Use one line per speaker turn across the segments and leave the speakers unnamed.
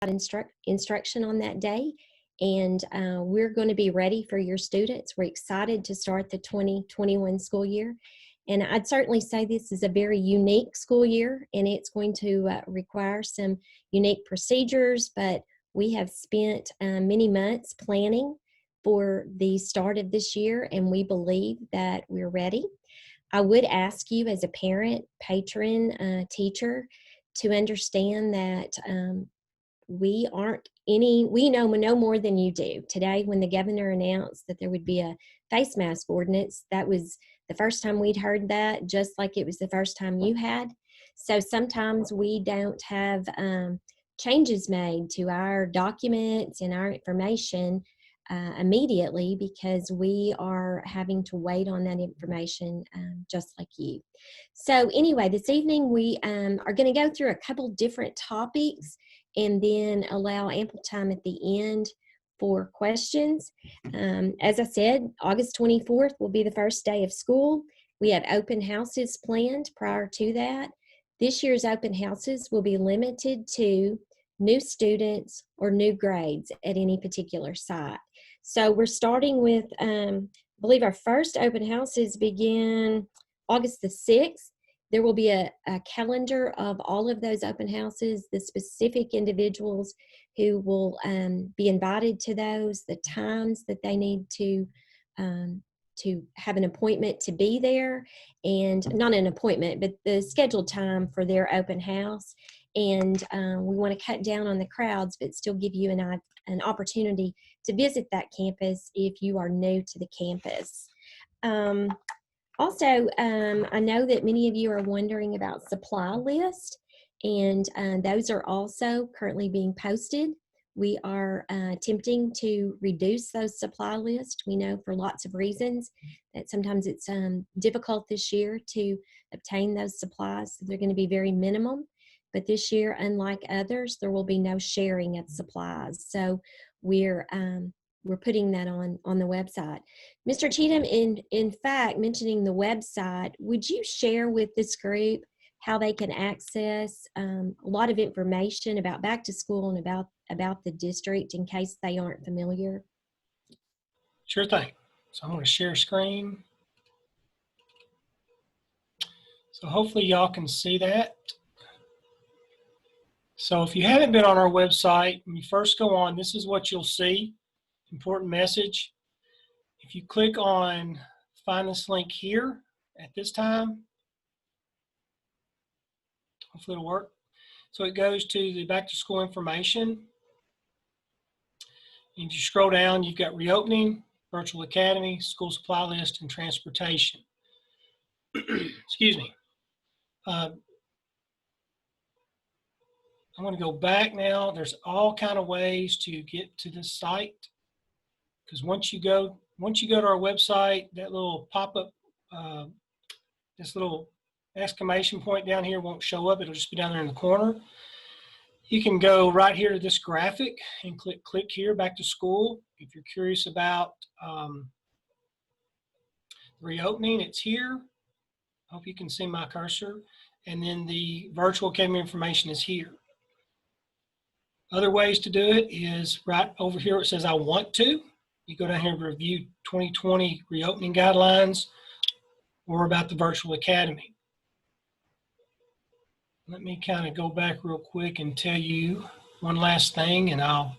instruction on that day, and we're going to be ready for your students. We're excited to start the 2021 school year, and I'd certainly say this is a very unique school year, and it's going to require some unique procedures, but we have spent many months planning for the start of this year, and we believe that we're ready. I would ask you as a parent, patron, teacher, to understand that we know no more than you do. Today, when the governor announced that there would be a face mask ordinance, that was the first time we'd heard that, just like it was the first time you had. So sometimes we don't have changes made to our documents and our information immediately, because we are having to wait on that information just like you. So anyway, this evening we are going to go through a couple different topics and then allow ample time at the end for questions. As I said, August 24th will be the first day of school. We have open houses planned prior to that. This year's open houses will be limited to new students or new grades at any particular site. So we're starting with, I believe our first open houses begin August the 6th. There will be a calendar of all of those open houses, the specific individuals who will be invited to those, the times that they need to have an appointment to be there, and not an appointment, but the scheduled time for their open house. And we want to cut down on the crowds, but still give you an opportunity to visit that campus if you are new to the campus. Also, I know that many of you are wondering about supply list, and those are also currently being posted. We are attempting to reduce those supply lists. We know for lots of reasons that sometimes it's difficult this year to obtain those supplies, so they're going to be very minimum. But this year, unlike others, there will be no sharing of supplies. So we're putting that on the website. Mr. Cheatham, in fact, mentioning the website, would you share with this group how they can access a lot of information about back to school and about the district in case they aren't familiar?
Sure thing. So I'm going to share screen. So hopefully y'all can see that. So if you haven't been on our website, when you first go on, this is what you'll see. Important message. If you click on find this link here at this time, hopefully it'll work. So it goes to the back to school information. If you scroll down, you've got reopening, virtual academy, school supply list, and transportation. Excuse me. I'm going to go back now. There's all kind of ways to get to this site, because once you go to our website, that little pop-up, this little exclamation point down here won't show up. It'll just be down there in the corner. You can go right here to this graphic and click here, back to school. If you're curious about reopening, it's here. I hope you can see my cursor. And then the virtual academy information is here. Other ways to do it is right over here where it says I want to. You go down here and review 2020 reopening guidelines or about the virtual academy. Let me kind of go back real quick and tell you one last thing, and I'll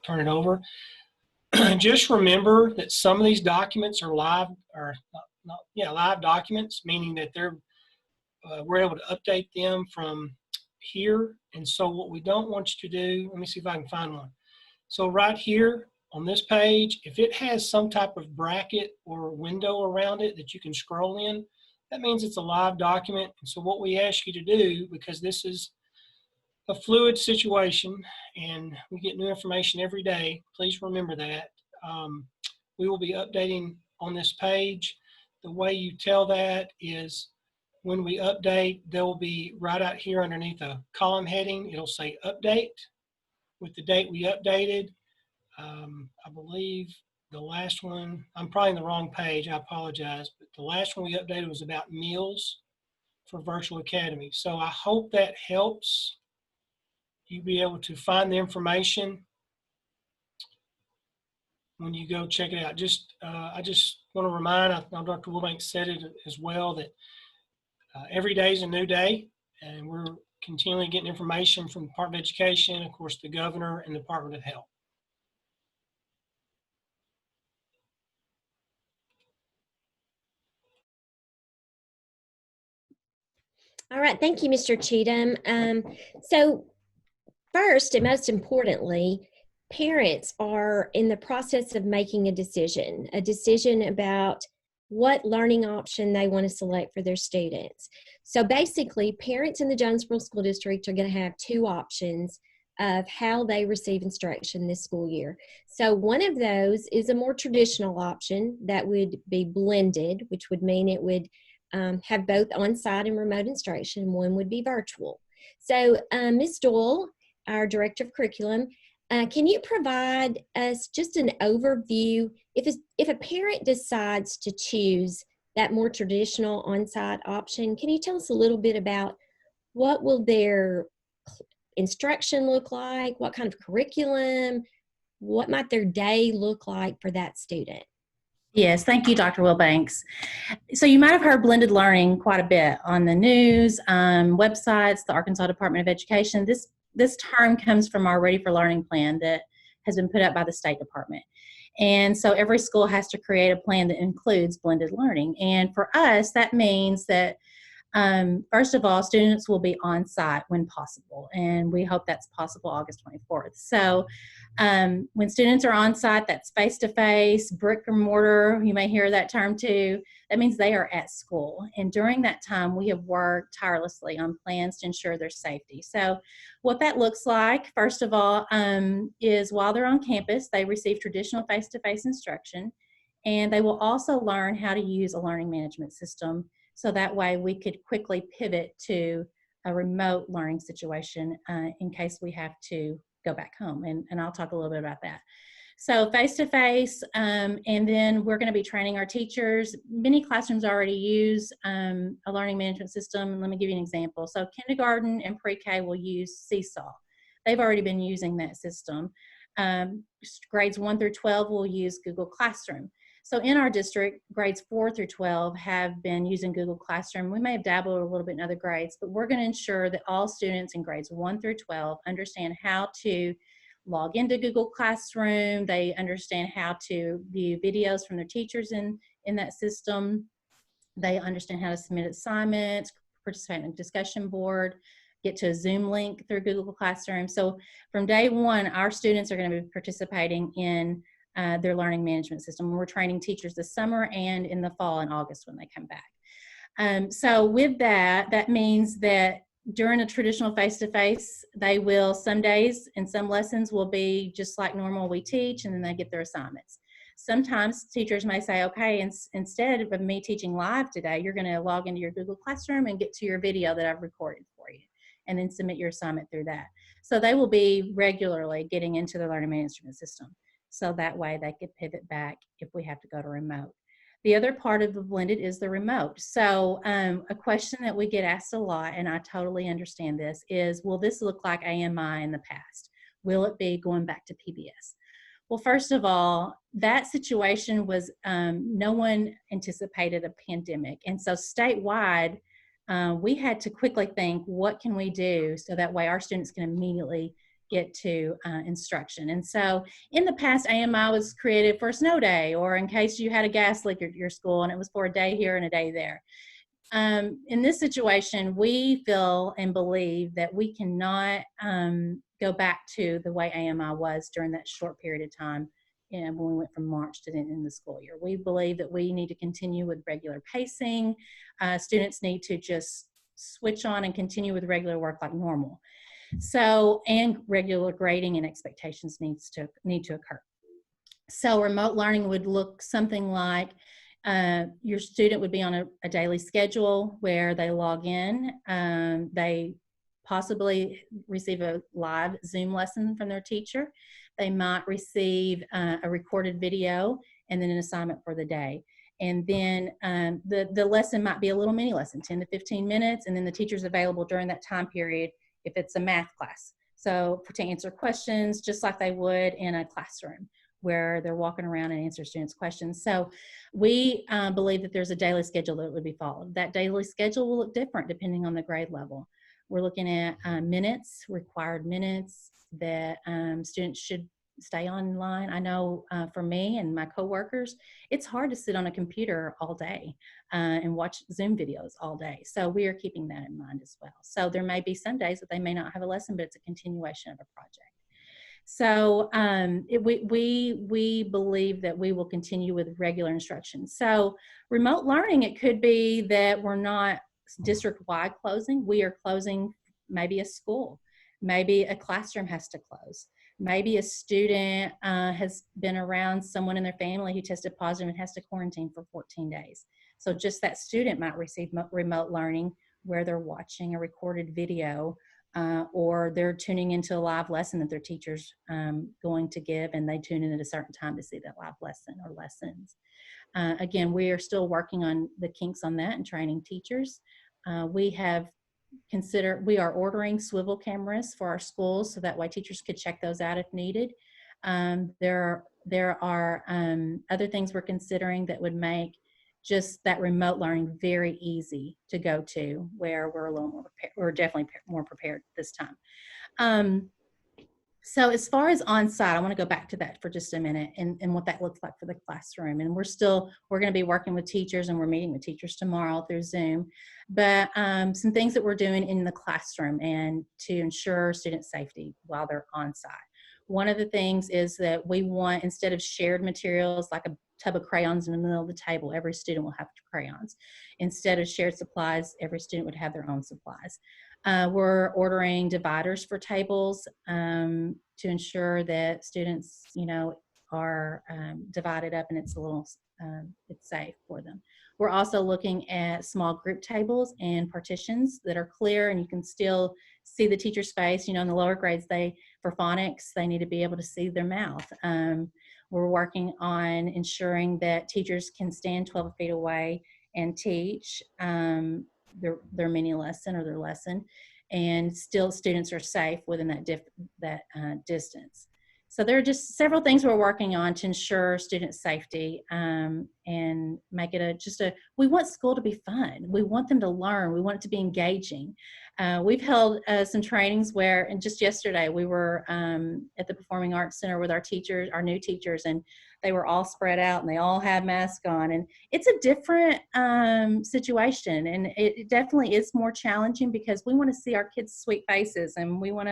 turn it over. Just remember that some of these documents are live, or live documents, meaning that we're able to update them from here. And so what we don't want you to do, let me see if I can find one. So right here on this page, if it has some type of bracket or window around it that you can scroll in, that means it's a live document. And so what we ask you to do, because this is a fluid situation and we get new information every day, please remember that. We will be updating on this page. The way you tell that is when we update, there will be right out here underneath a column heading, it'll say update with the date we updated. I believe the last one, I'm probably in the wrong page, I apologize, but the last one we updated was about meals for Virtual Academy. So I hope that helps. You'll be able to find the information when you go check it out. I just want to remind, I know Dr. Wilbanks said it as well, that every day is a new day, and we're continually getting information from the Department of Education, of course, the governor, and the Department of Health.
All right, thank you, Mr. Cheatham. So first and most importantly, parents are in the process of making a decision about what learning option they want to select for their students. So basically, parents in the Jonesboro School District are going to have two options of how they receive instruction this school year. So one of those is a more traditional option that would be blended, which would mean it would have both on-site and remote instruction. One would be virtual. So Ms. Doyle, our Director of Curriculum, can you provide us just an overview? If a parent decides to choose that more traditional on-site option, can you tell us a little bit about what will their instruction look like? What kind of curriculum? What might their day look like for that student?
Yes, thank you, Dr. Wilbanks. So you might have heard blended learning quite a bit on the news, websites, the Arkansas Department of Education. This term comes from our Ready for Learning plan that has been put up by the State Department. And so every school has to create a plan that includes blended learning. And for us, that means that first of all, students will be on site when possible, and we hope that's possible August 24th. So when students are on site, that's face-to-face, brick and mortar, you may hear that term too. That means they are at school. And during that time, we have worked tirelessly on plans to ensure their safety. So what that looks like, first of all, is while they're on campus, they receive traditional face-to-face instruction, and they will also learn how to use a learning management system. So that way we could quickly pivot to a remote learning situation in case we have to go back home. And I'll talk a little bit about that. So face-to-face, and then we're going to be training our teachers. Many classrooms already use a learning management system. Let me give you an example. So kindergarten and pre-K will use Seesaw. They've already been using that system. Grades 1 through 12 will use Google Classroom. So in our district, grades 4 through 12 have been using Google Classroom. We may have dabbled a little bit in other grades, but we're going to ensure that all students in grades 1 through 12 understand how to log into Google Classroom. They understand how to view videos from their teachers in that system. They understand how to submit assignments, participate in a discussion board, get to a Zoom link through Google Classroom. So from day one, our students are going to be participating in their learning management system. We're training teachers this summer and in the fall in August when they come back. So with that, that means that during a traditional face-to-face, they will, some days and some lessons will be just like normal we teach, and then they get their assignments. Sometimes teachers may say, okay, instead of me teaching live today, you're going to log into your Google Classroom and get to your video that I've recorded for you, and then submit your assignment through that. So they will be regularly getting into the learning management system. So that way they could pivot back if we have to go to remote. The other part of the blended is the remote. So a question that we get asked a lot, and I totally understand this, is will this look like AMI in the past? Will it be going back to PBS? Well, first of all, that situation was, no one anticipated a pandemic. And so statewide, we had to quickly think, what can we do so that way our students can immediately get to instruction. And so in the past, AMI was created for a snow day, or in case you had a gas leak at your school, and it was for a day here and a day there. In this situation, we feel and believe that we cannot go back to the way AMI was during that short period of time when we went from March to the end of the school year. We believe that we need to continue with regular pacing. Students need to just switch on and continue with regular work like normal. So, and regular grading and expectations need to occur. So remote learning would look something like your student would be on a daily schedule where they log in. They possibly receive a live Zoom lesson from their teacher. They might receive a recorded video and then an assignment for the day. And then the lesson might be a little mini lesson, 10 to 15 minutes, and then the teacher's available during that time period if it's a math class. So to answer questions just like they would in a classroom where they're walking around and answer students' questions. So we believe that there's a daily schedule that would be followed. That daily schedule will look different depending on the grade level. We're looking at minutes, required minutes that students should stay online. I know for me and my coworkers, it's hard to sit on a computer all day and watch Zoom videos all day. So we are keeping that in mind as well. So there may be some days that they may not have a lesson, but it's a continuation of a project. So we believe that we will continue with regular instruction. So remote learning, it could be that we're not district-wide closing. We are closing maybe a school. Maybe a classroom has to close. Maybe a student has been around someone in their family who tested positive and has to quarantine for 14 days. So just that student might receive remote learning where they're watching a recorded video or they're tuning into a live lesson that their teacher's going to give, and they tune in at a certain time to see that live lesson or lessons. Again, we are still working on the kinks on that and training teachers. We are ordering swivel cameras for our schools so that way teachers could check those out if needed. There are other things we're considering that would make just that remote learning very easy to go to, where we're a little more prepared. We're definitely more prepared this time. So as far as on-site, I want to go back to that for just a minute and what that looks like for the classroom. And we're going to be working with teachers, and we're meeting with teachers tomorrow through Zoom. But some things that we're doing in the classroom and to ensure student safety while they're on-site. One of the things is that we want, instead of shared materials like a tub of crayons in the middle of the table, every student will have crayons. Instead of shared supplies, every student would have their own supplies. We're ordering dividers for tables to ensure that students, are divided up and it's it's safe for them. We're also looking at small group tables and partitions that are clear and you can still see the teacher's face. In the lower grades, for phonics, they need to be able to see their mouth. We're working on ensuring that teachers can stand 12 feet away and teach their mini lesson or their lesson, and still students are safe within that distance. So there are just several things we're working on to ensure student safety and make it we want school to be fun. We want them to learn. We want it to be engaging. We've held some trainings and just yesterday we were at the Performing Arts Center with our teachers, our new teachers, and they were all spread out and they all had masks on. And it's a different situation, and it definitely is more challenging because we want to see our kids' sweet faces and we want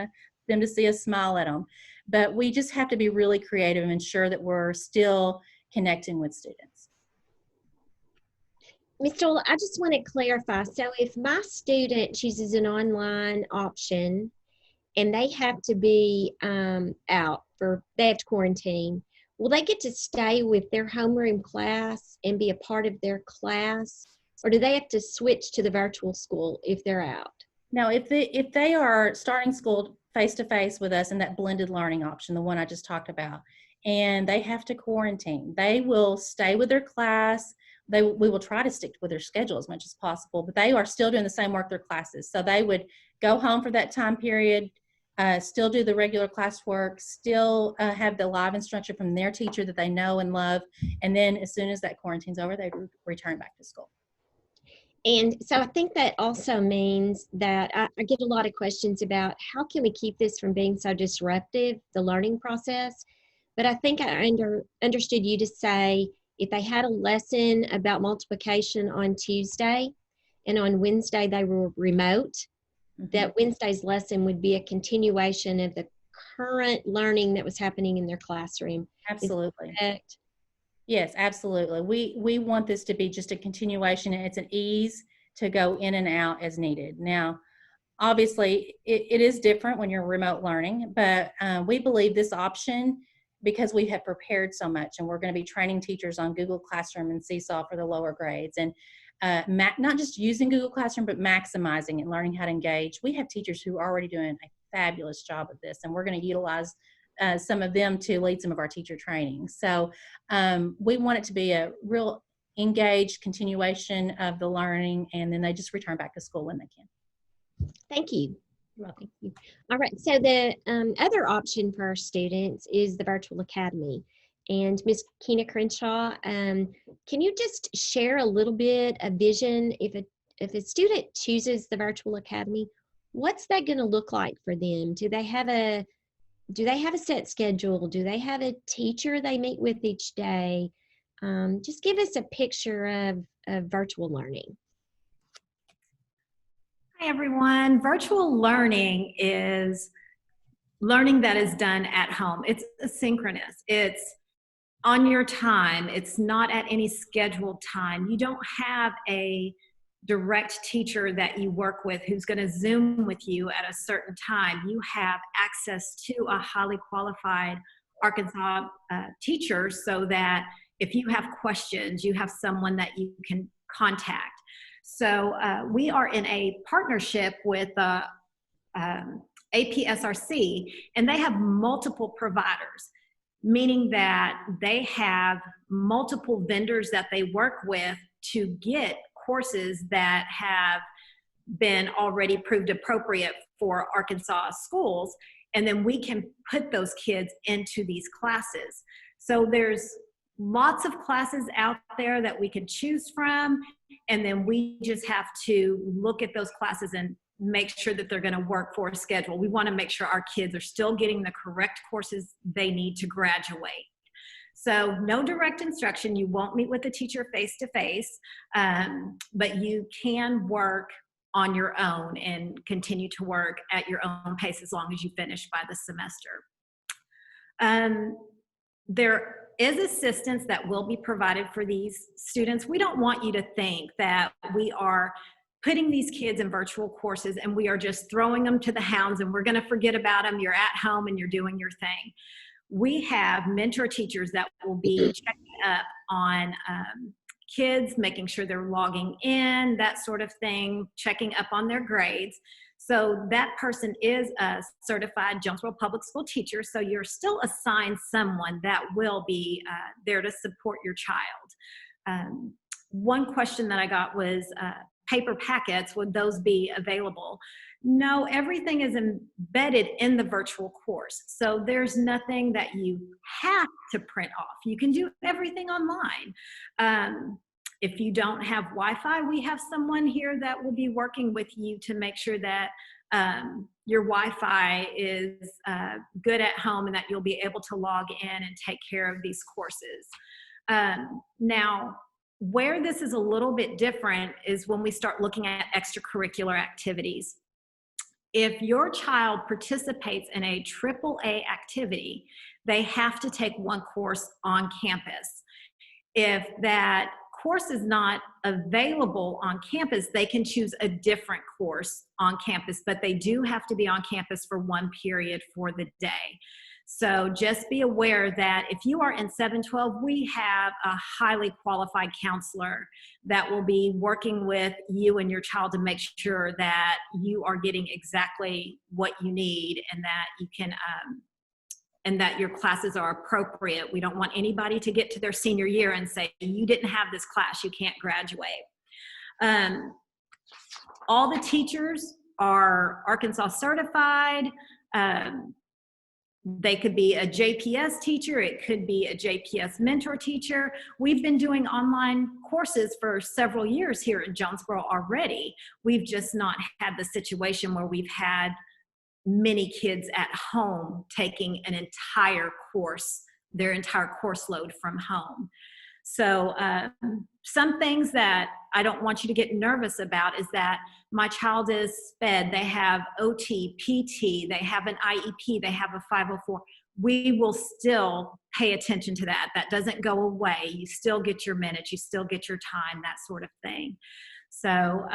them to see us smile at them. But we just have to be really creative and ensure that we're still connecting with students.
Ms. Joel, I just want to clarify. So if my student chooses an online option and they have to be they have to quarantine, will they get to stay with their homeroom class and be a part of their class? Or do they have to switch to the virtual school if they're out?
Now, if they are starting school face-to-face with us in that blended learning option, the one I just talked about, and they have to quarantine, they will stay with their class. We will try to stick with their schedule as much as possible, but they are still doing the same work their classes. So they would go home for that time period, still do the regular classwork, still have the live instruction from their teacher that they know and love, and then as soon as that quarantine's over, they return back to school.
And so I think that also means that I get a lot of questions about how can we keep this from being so disruptive, the learning process. But I think I understood you to say if they had a lesson about multiplication on Tuesday and on Wednesday they were remote, that Wednesday's lesson would be a continuation of the current learning that was happening in their classroom.
Absolutely.
Is that correct?
Yes, absolutely. We want this to be just a continuation, and it's an ease to go in and out as needed. Now, obviously, it is different when you're remote learning, but we believe this option, because we have prepared so much, and we're going to be training teachers on Google Classroom and Seesaw for the lower grades, and not just using Google Classroom, but maximizing and learning how to engage. We have teachers who are already doing a fabulous job of this, and we're going to utilize some of them to lead some of our teacher training. So we want it to be a real engaged continuation of the learning, and then they just return back to school when they can.
Thank you. Well, thank you. All right. So the other option for our students is the Virtual Academy. And Ms. Keena Crenshaw, can you just share a little bit of vision if a student chooses the Virtual Academy, what's that going to look like for them? Do they have a set schedule? Do they have a teacher they meet with each day? Just give us a picture of virtual learning.
Hi, everyone. Virtual learning is learning that is done at home. It's asynchronous. It's on your time. It's not at any scheduled time. You don't have a direct teacher that you work with who's going to Zoom with you at a certain time. You have access to a highly qualified Arkansas teacher, so that if you have questions, you have someone that you can contact. So we are in a partnership with APSRC, and they have multiple providers, meaning that they have multiple vendors that they work with to get courses that have been already proved appropriate for Arkansas schools, and then we can put those kids into these classes. So there's lots of classes out there that we can choose from, and then we just have to look at those classes and make sure that they're going to work for a schedule. We want to make sure our kids are still getting the correct courses they need to graduate. So no direct instruction. You won't meet with the teacher face-to-face, but you can work on your own and continue to work at your own pace as long as you finish by the semester. There is assistance that will be provided for these students. We don't want you to think that we are putting these kids in virtual courses and we are just throwing them to the hounds and we're going to forget about them. You're at home and you're doing your thing. We have mentor teachers that will be checking up on kids, making sure they're logging in, that sort of thing, checking up on their grades. So that person is a certified Jonesboro Public School teacher, so you're still assigned someone that will be there to support your child. One question that I got was paper packets, would those be available? No, everything is embedded in the virtual course. So there's nothing that you have to print off. You can do everything online. If you don't have Wi-Fi, we have someone here that will be working with you to make sure that your Wi-Fi is good at home and that you'll be able to log in and take care of these courses. Now, where this is a little bit different is when we start looking at extracurricular activities. If your child participates in a AAA activity, they have to take one course on campus. If that course is not available on campus, they can choose a different course on campus, but they do have to be on campus for one period for the day. So just be aware that if you are in 712, we have a highly qualified counselor that will be working with you and your child to make sure that you are getting exactly what you need and that you can and that your classes are appropriate. We don't want anybody to get to their senior year and say, you didn't have this class, you can't graduate. All the teachers are Arkansas certified. They could be a JPS teacher, it could be a JPS mentor teacher. We've been doing online courses for several years here in Jonesboro already. We've just not had the situation where we've had many kids at home taking an entire course, their entire course load from home. So some things that I don't want you to get nervous about is that my child is SPED, they have OT, PT, they have an IEP, they have a 504. We will still pay attention to that. That doesn't go away. You still get your minutes, you still get your time, that sort of thing. So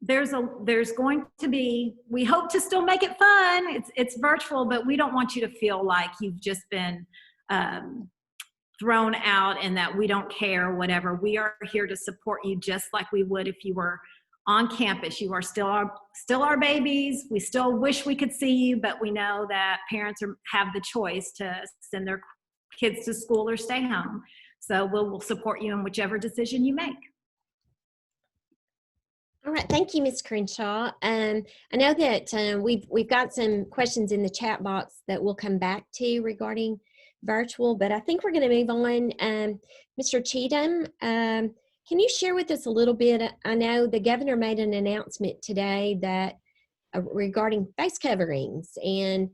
there's going to be, we hope to still make it fun. It's virtual, but we don't want you to feel like you've just been thrown out and that we don't care or whatever. We are here to support you just like we would if you were on campus. You are still our babies. We still wish we could see you, but we know that parents have the choice to send their kids to school or stay home. So we'll support you in whichever decision you make.
All right, thank you, Ms. Crenshaw. I know that we've got some questions in the chat box that we'll come back to regarding virtual, but I think we're going to move on. Mr. Cheatham, can you share with us a little bit? I know the governor made an announcement today that regarding face coverings, and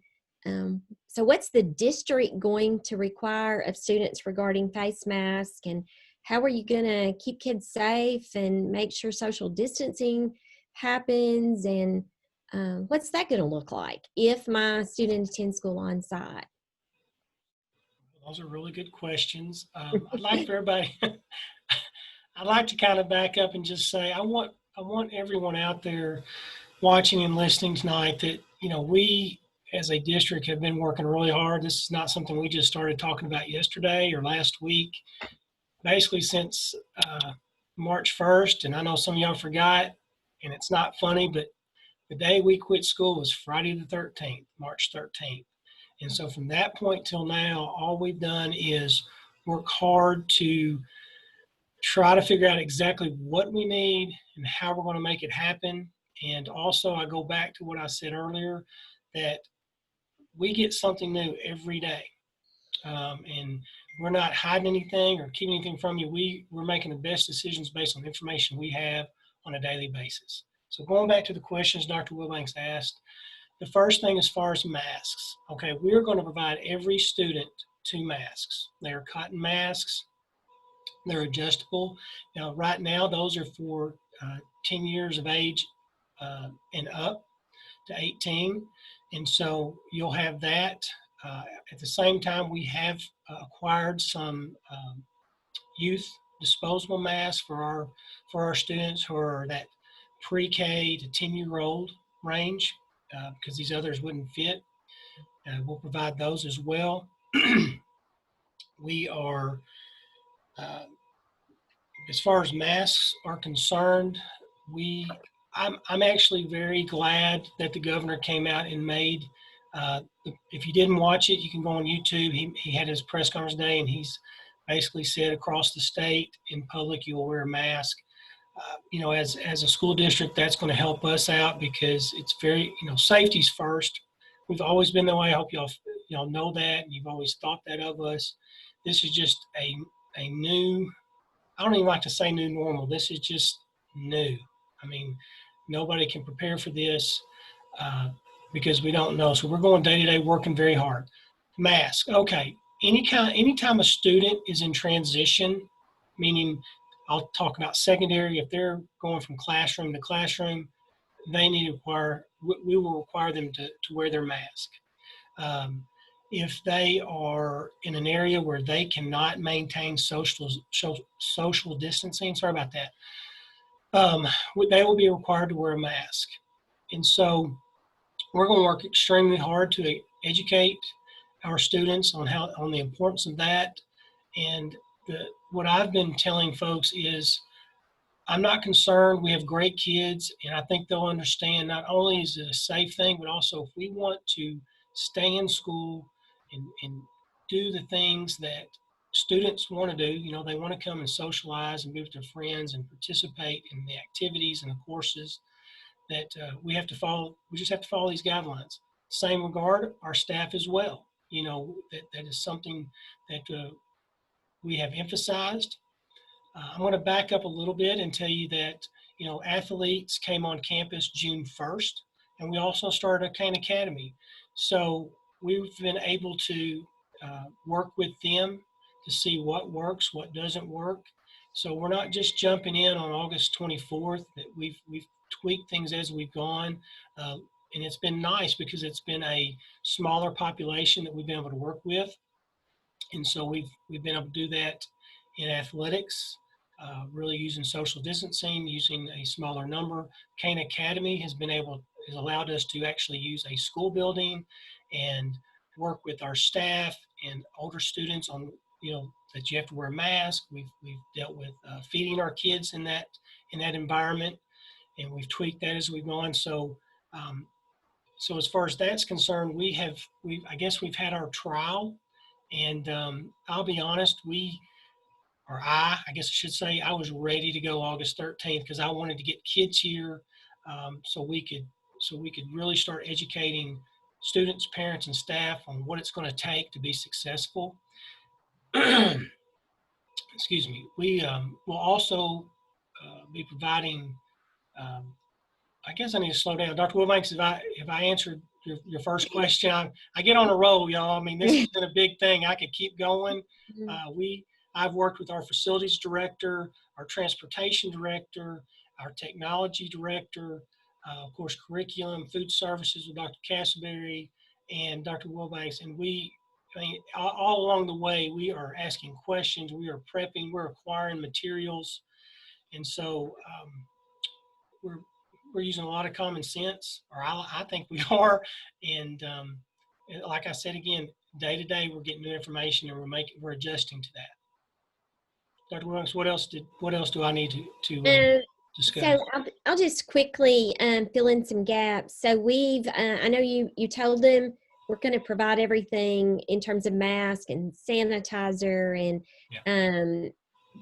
so what's the district going to require of students regarding face masks, and how are you going to keep kids safe and make sure social distancing happens? And what's that going to look like if my student attends school on site?
Those are really good questions. I'd like for everybody, I'd like to kind of back up and just say, I want everyone out there watching and listening tonight that, you know, we as a district have been working really hard. This is not something we just started talking about yesterday or last week. Basically since March 1st, and I know some of y'all forgot, and it's not funny, but the day we quit school was Friday the 13th, March 13th. And so from that point till now, all we've done is work hard to try to figure out exactly what we need and how we're going to make it happen. And also, I go back to what I said earlier, that we get something new every day. And we're not hiding anything or keeping anything from you. We're making the best decisions based on the information we have on a daily basis. So going back to the questions Dr. Wilbanks asked, the first thing as far as masks, okay, we're going to provide every student 2 masks. They are cotton masks. They're adjustable. Now, right now, those are for 10 years of age and up to 18. And so you'll have that. At the same time, we have acquired some youth disposable masks for our students who are that pre-K to 10-year-old range, because these others wouldn't fit. We'll provide those as well. We are, as far as masks are concerned, I'm actually very glad that the governor came out and made, if you didn't watch it, you can go on YouTube. He had his press conference today, and he's basically said across the state in public, you will wear a mask. You know, as a school district, that's going to help us out because it's very, you know, safety's first. We've always been that way. I hope y'all know that, and you've always thought that of us. This is just a new, I don't even like to say new normal. This is just new. I mean, nobody can prepare for this because we don't know. So we're going day to day, working very hard. Mask, okay. Anytime a student is in transition, meaning I'll talk about secondary, if they're going from classroom to classroom, they need to we will require them to wear their mask. If they are in an area where they cannot maintain social distancing, sorry about that, they will be required to wear a mask. And so we're going to work extremely hard to educate our students on the importance of that. And what I've been telling folks is, I'm not concerned. We have great kids, and I think they'll understand not only is it a safe thing, but also if we want to stay in school and do the things that students want to do, you know, they want to come and socialize and be with their friends and participate in the activities and the courses, that we just have to follow these guidelines. Same regard, our staff as well. You know, that is something that we have emphasized. I'm going to back up a little bit and tell you that, you know, athletes came on campus June 1st, and we also started a Kane Academy. So we've been able to work with them to see what works, what doesn't work. So we're not just jumping in on August 24th. That we've tweaked things as we've gone, and it's been nice because it's been a smaller population that we've been able to work with, and so we've been able to do that in athletics. Really using social distancing, using a smaller number. Kane Academy has allowed us to actually use a school building and work with our staff and older students on, you know, that you have to wear a mask. We've dealt with feeding our kids in that environment, and we've tweaked that as we've gone. So, so as far as that's concerned, I guess we've had our trial, and I'll be honest, we I guess I should say, I was ready to go August 13th because I wanted to get kids here so we could really start educating students, parents, and staff on what it's going to take to be successful. Excuse me. We will also be providing. I guess I need to slow down, Dr. Wilbanks. If I answered your first question, I get on a roll, y'all. I mean, this has been a big thing. I could keep going. I've worked with our facilities director, our transportation director, our technology director, of course, curriculum, food services with Dr. Castleberry and Dr. Wilbanks. And I mean, all along the way, we are asking questions, we are prepping, we're acquiring materials. And so we're using a lot of common sense, or I think we are. And like I said, again, day to day, we're getting new information and we're adjusting to that. Dr. Williams, what else do I need to discuss?
So I'll just quickly fill in some gaps. So we've, I know you told them we're going to provide everything in terms of mask and sanitizer, and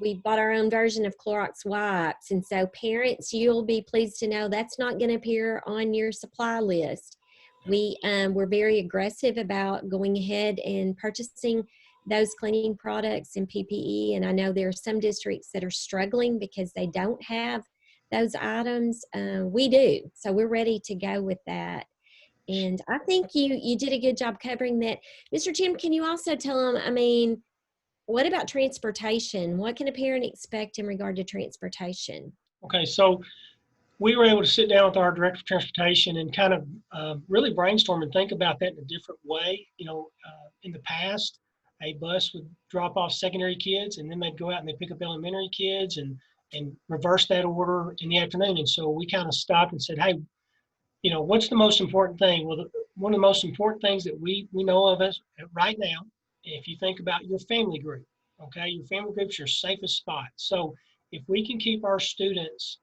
we bought our own version of Clorox wipes. And so parents, you'll be pleased to know that's not going to appear on your supply list. We're very aggressive about going ahead and purchasing those cleaning products and PPE. And I know there are some districts that are struggling because they don't have those items. We do. So we're ready to go with that. And I think you did a good job covering that. Mr. Jim, can you also tell them, I mean, what about transportation? What can a parent expect in regard to transportation?
Okay, so we were able to sit down with our director of transportation and kind of really brainstorm and think about that in a different way. You know, in the past, a bus would drop off secondary kids and then they'd go out and they'd pick up elementary kids and reverse that order in the afternoon. And so we kind of stopped and said, hey, you know, what's the most important thing? Well, one of the most important things that we know of us right now, if you think about your family group, okay, your family group's your safest spot. So if we can keep our students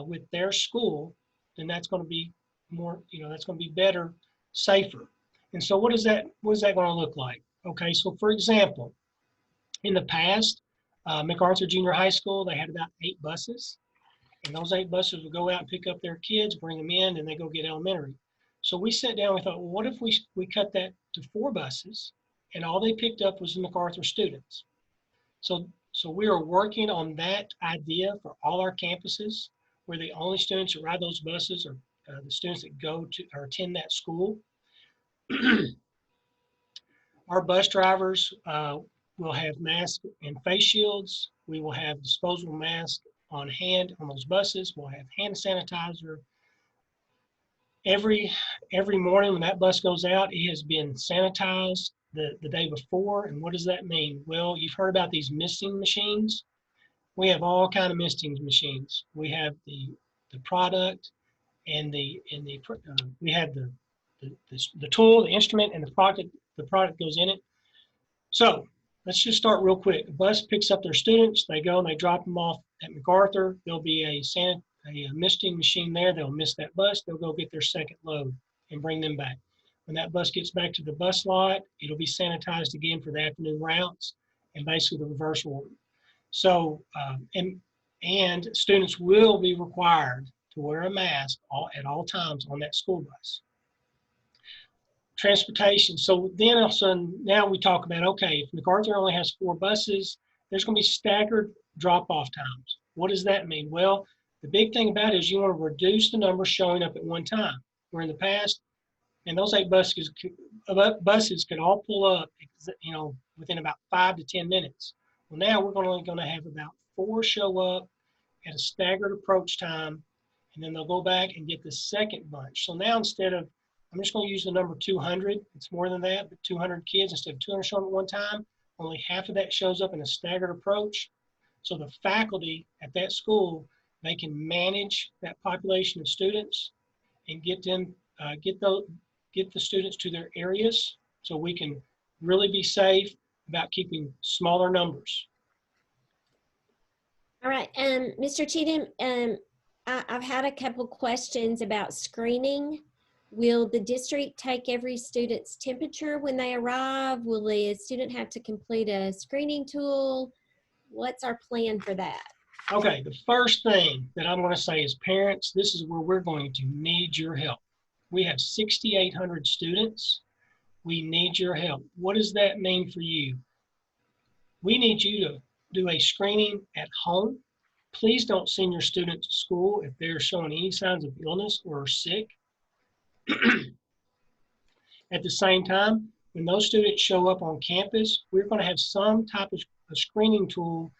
with their school, then that's going to be more, you know, that's going to be better, safer. And so what is that going to look like? Okay, so for example, in the past, MacArthur Junior High School, they had about 8 buses. And those 8 buses would go out and pick up their kids, bring them in, and they go get elementary. So we sat down and we thought, well, what if we cut that to 4 buses and all they picked up was the MacArthur students? So we are working on that idea for all our campuses, where the only students that ride those buses are the students that go to or attend that school. Our bus drivers will have masks and face shields. We will have disposable masks on hand on those buses. We'll have hand sanitizer. Every morning when that bus goes out, it has been sanitized the day before. And what does that mean? Well, you've heard about these misting machines. We have all kind of misting machines. We have the product and we have the tool, the instrument, and the product goes in it. So let's just start real quick. The bus picks up their students. They go and they drop them off at MacArthur. There'll be a misting machine there. They'll miss that bus. They'll go get their second load and bring them back. When that bus gets back to the bus lot, it'll be sanitized again for the afternoon routes and basically the reverse order. So, and students will be required to wear a mask at all times on that school bus. Transportation. So then all of a sudden, now we talk about, okay, if MacArthur only has 4 buses, there's going to be staggered drop-off times. What does that mean? Well, the big thing about it is you want to reduce the number showing up at one time. Where in the past, and those 8 buses could all pull up, you know, within about 5 to 10 minutes. Well, now we're only going to have about 4 show up at a staggered approach time, and then they'll go back and get the second bunch. So now instead of, I'm just going to use the number 200. It's more than that, but 200 kids instead of 200 showing up at one time, only half of that shows up in a staggered approach. So the faculty at that school, they can manage that population of students and get them, get the students to their areas, so we can really be safe about keeping smaller numbers.
All right, Mr. Cheatham, I've had a couple questions about screening. Will the district take every student's temperature when they arrive? Will the student have to complete a screening tool? What's our plan for that?
Okay, the first thing that I'm going to say is parents, this is where we're going to need your help. We have 6,800 students. We need your help. What does that mean for you? We need you to do a screening at home. Please don't send your students to school if they're showing any signs of illness or are sick. At the same time, when those students show up on campus, we're going to have some type of a screening tool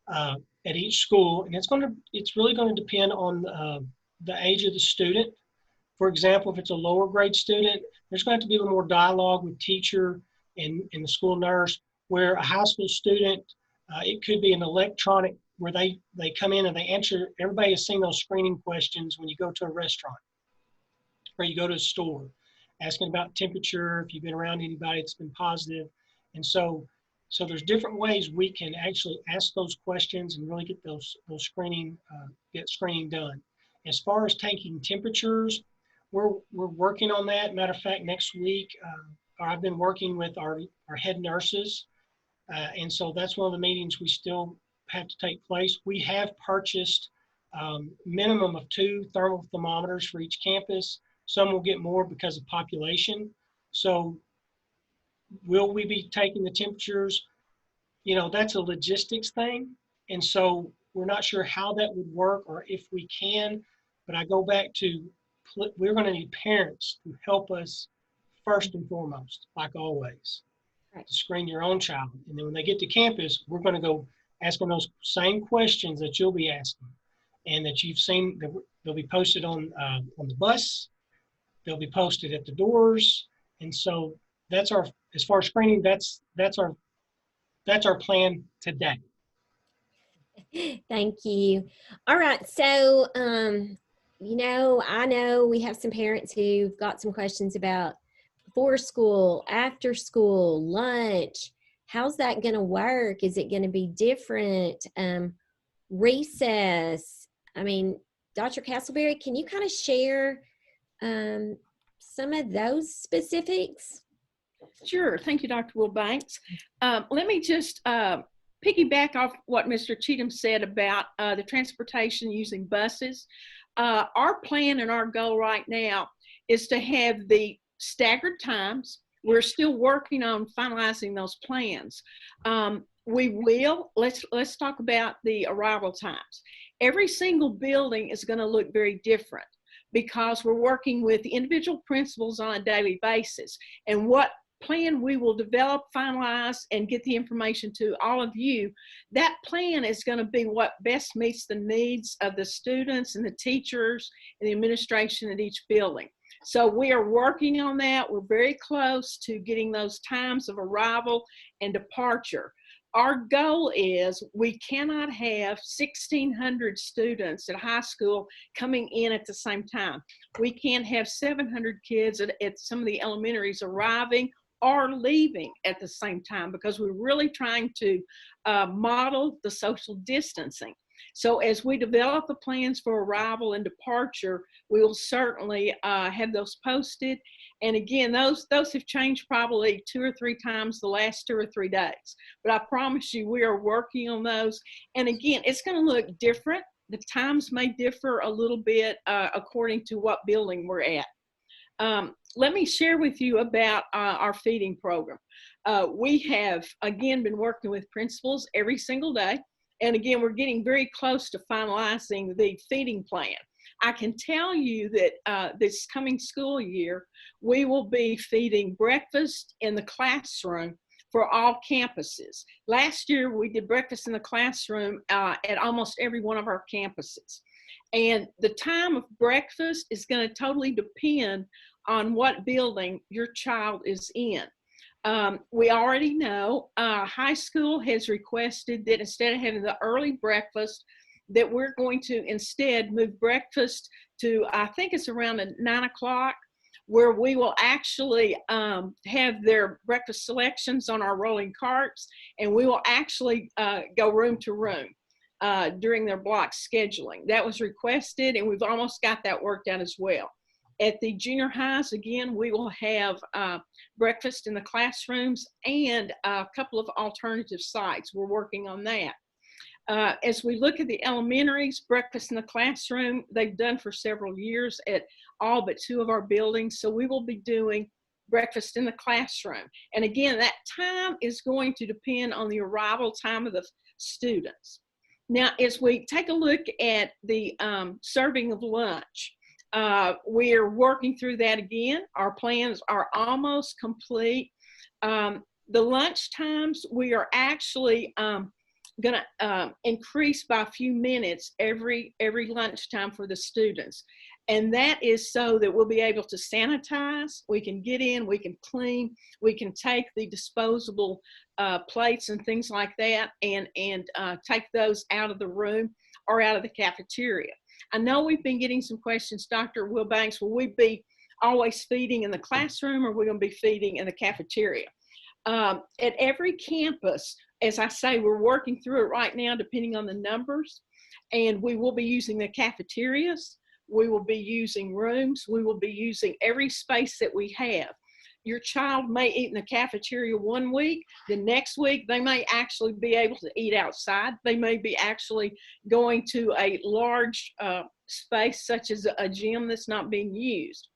at each school, and it's really going to depend on the age of the student. For example, if it's a lower grade student, there's going to be a little more dialogue with teacher and the school nurse, where a high school student, it could be an electronic where they come in and they answer. Everybody has seen those screening questions when you go to a restaurant or you go to a store, asking about temperature, if you've been around anybody that's been positive. And so there's different ways we can actually ask those questions and really get those screening, get screening done. As far as taking temperatures, we're working on that. Matter of fact, next week, I've been working with our head nurses. And so that's one of the meetings we still have to take place. We have purchased minimum of 2 thermal thermometers for each campus. Some will get more because of population. So will we be taking the temperatures? You know, that's a logistics thing. And so we're not sure how that would work or if we can, but I go back to, we're going to need parents to help us first and foremost, like always,
Right.
to screen your own child. And then when they get to campus, we're going to go asking those same questions that you'll be asking and that you've seen. They'll be posted on the bus. They'll be posted at the doors. And so that's our, as far as screening, that's our plan today.
Thank you. All right. So, you know, I know we have some parents who've got some questions about before school, after school, lunch. How's that going to work? Is it going to be different? Recess. I mean, Dr. Castleberry, can you kind of share some of those specifics?
Sure. Thank you, Dr. Wilbanks. Let me just piggyback off what Mr. Cheatham said about the transportation using buses. Our plan and our goal right now is to have the staggered times. We're still working on finalizing those plans. Let's talk about the arrival times. Every single building is going to look very different because we're working with the individual principals on a daily basis. And what plan we will develop, finalize, and get the information to all of you, that plan is going to be what best meets the needs of the students and the teachers and the administration at each building. So we are working on that. We're very close to getting those times of arrival and departure. Our goal is we cannot have 1,600 students at high school coming in at the same time. We can't have 700 kids at some of the elementaries arriving or leaving at the same time because we're really trying to model the social distancing. So as we develop the plans for arrival and departure, we will certainly have those posted. And again, those have changed probably 2 or 3 times the last 2 or 3 days. But I promise you, we are working on those. And again, it's going to look different. The times may differ a little bit according to what building we're at. Let me share with you about our feeding program. We have, again, been working with principals every single day. And again, we're getting very close to finalizing the feeding plan. I can tell you that this coming school year, we will be feeding breakfast in the classroom for all campuses. Last year, we did breakfast in the classroom at almost every one of our campuses. And the time of breakfast is going to totally depend on what building your child is in. We already know high school has requested that instead of having the early breakfast, that we're going to instead move breakfast to, I think it's around 9 o'clock, where we will actually have their breakfast selections on our rolling carts, and we will actually go room to room during their block scheduling. That was requested, and we've almost got that worked out as well. At the junior highs, again, we will have breakfast in the classrooms and a couple of alternative sites. We're working on that. As we look at the elementaries, breakfast in the classroom, they've done for several years at all but 2 of our buildings. So we will be doing breakfast in the classroom. And again, that time is going to depend on the arrival time of the students. Now, as we take a look at the serving of lunch, we're working through that again. Our plans are almost complete. The lunch times, we are actually going to increase by a few minutes every lunchtime for the students. And that is so that we'll be able to sanitize, we can get in, we can clean, we can take the disposable plates and things like that and take those out of the room or out of the cafeteria. I know we've been getting some questions, Dr. Wilbanks, will we be always feeding in the classroom or are we going to be feeding in the cafeteria? At every campus, as I say, we're working through it right now depending on the numbers, and we will be using the cafeterias, we will be using rooms, we will be using every space that we have. Your child may eat in the cafeteria one week, the next week they may actually be able to eat outside, they may be actually going to a large space such as a gym that's not being used.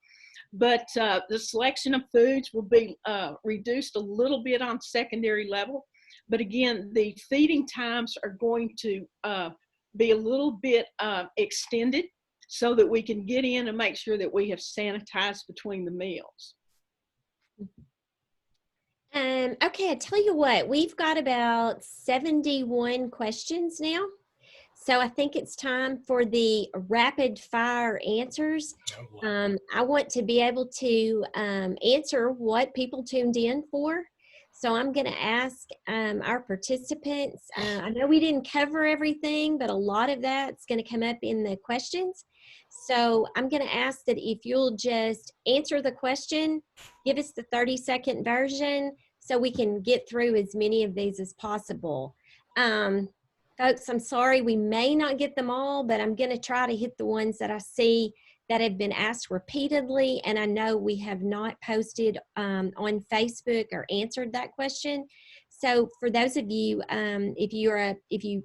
But the selection of foods will be reduced a little bit on secondary level. But again, the feeding times are going to be a little bit extended so that we can get in and make sure that we have sanitized between the meals.
Okay, I tell you what, we've got about 71 questions now. So I think it's time for the rapid fire answers. I want to be able to answer what people tuned in for. So I'm going to ask our participants. I know we didn't cover everything, but a lot of that's going to come up in the questions. So I'm going to ask that if you'll just answer the question, give us the 30-second version so we can get through as many of these as possible. Folks, I'm sorry, we may not get them all, but I'm going to try to hit the ones that I see that have been asked repeatedly, and I know we have not posted on Facebook or answered that question. So for those of you, if you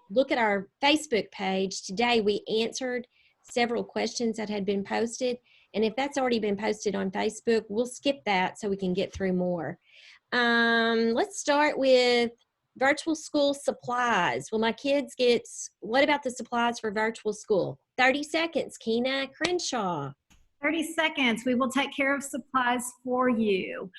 look at our Facebook page today, we answered several questions that had been posted, and if that's already been posted on Facebook, we'll skip that so we can get through more. Let's start with virtual school supplies. Will my kids get, what about the supplies for virtual school? 30 seconds, Keena Crenshaw.
30 seconds, we will take care of supplies for you.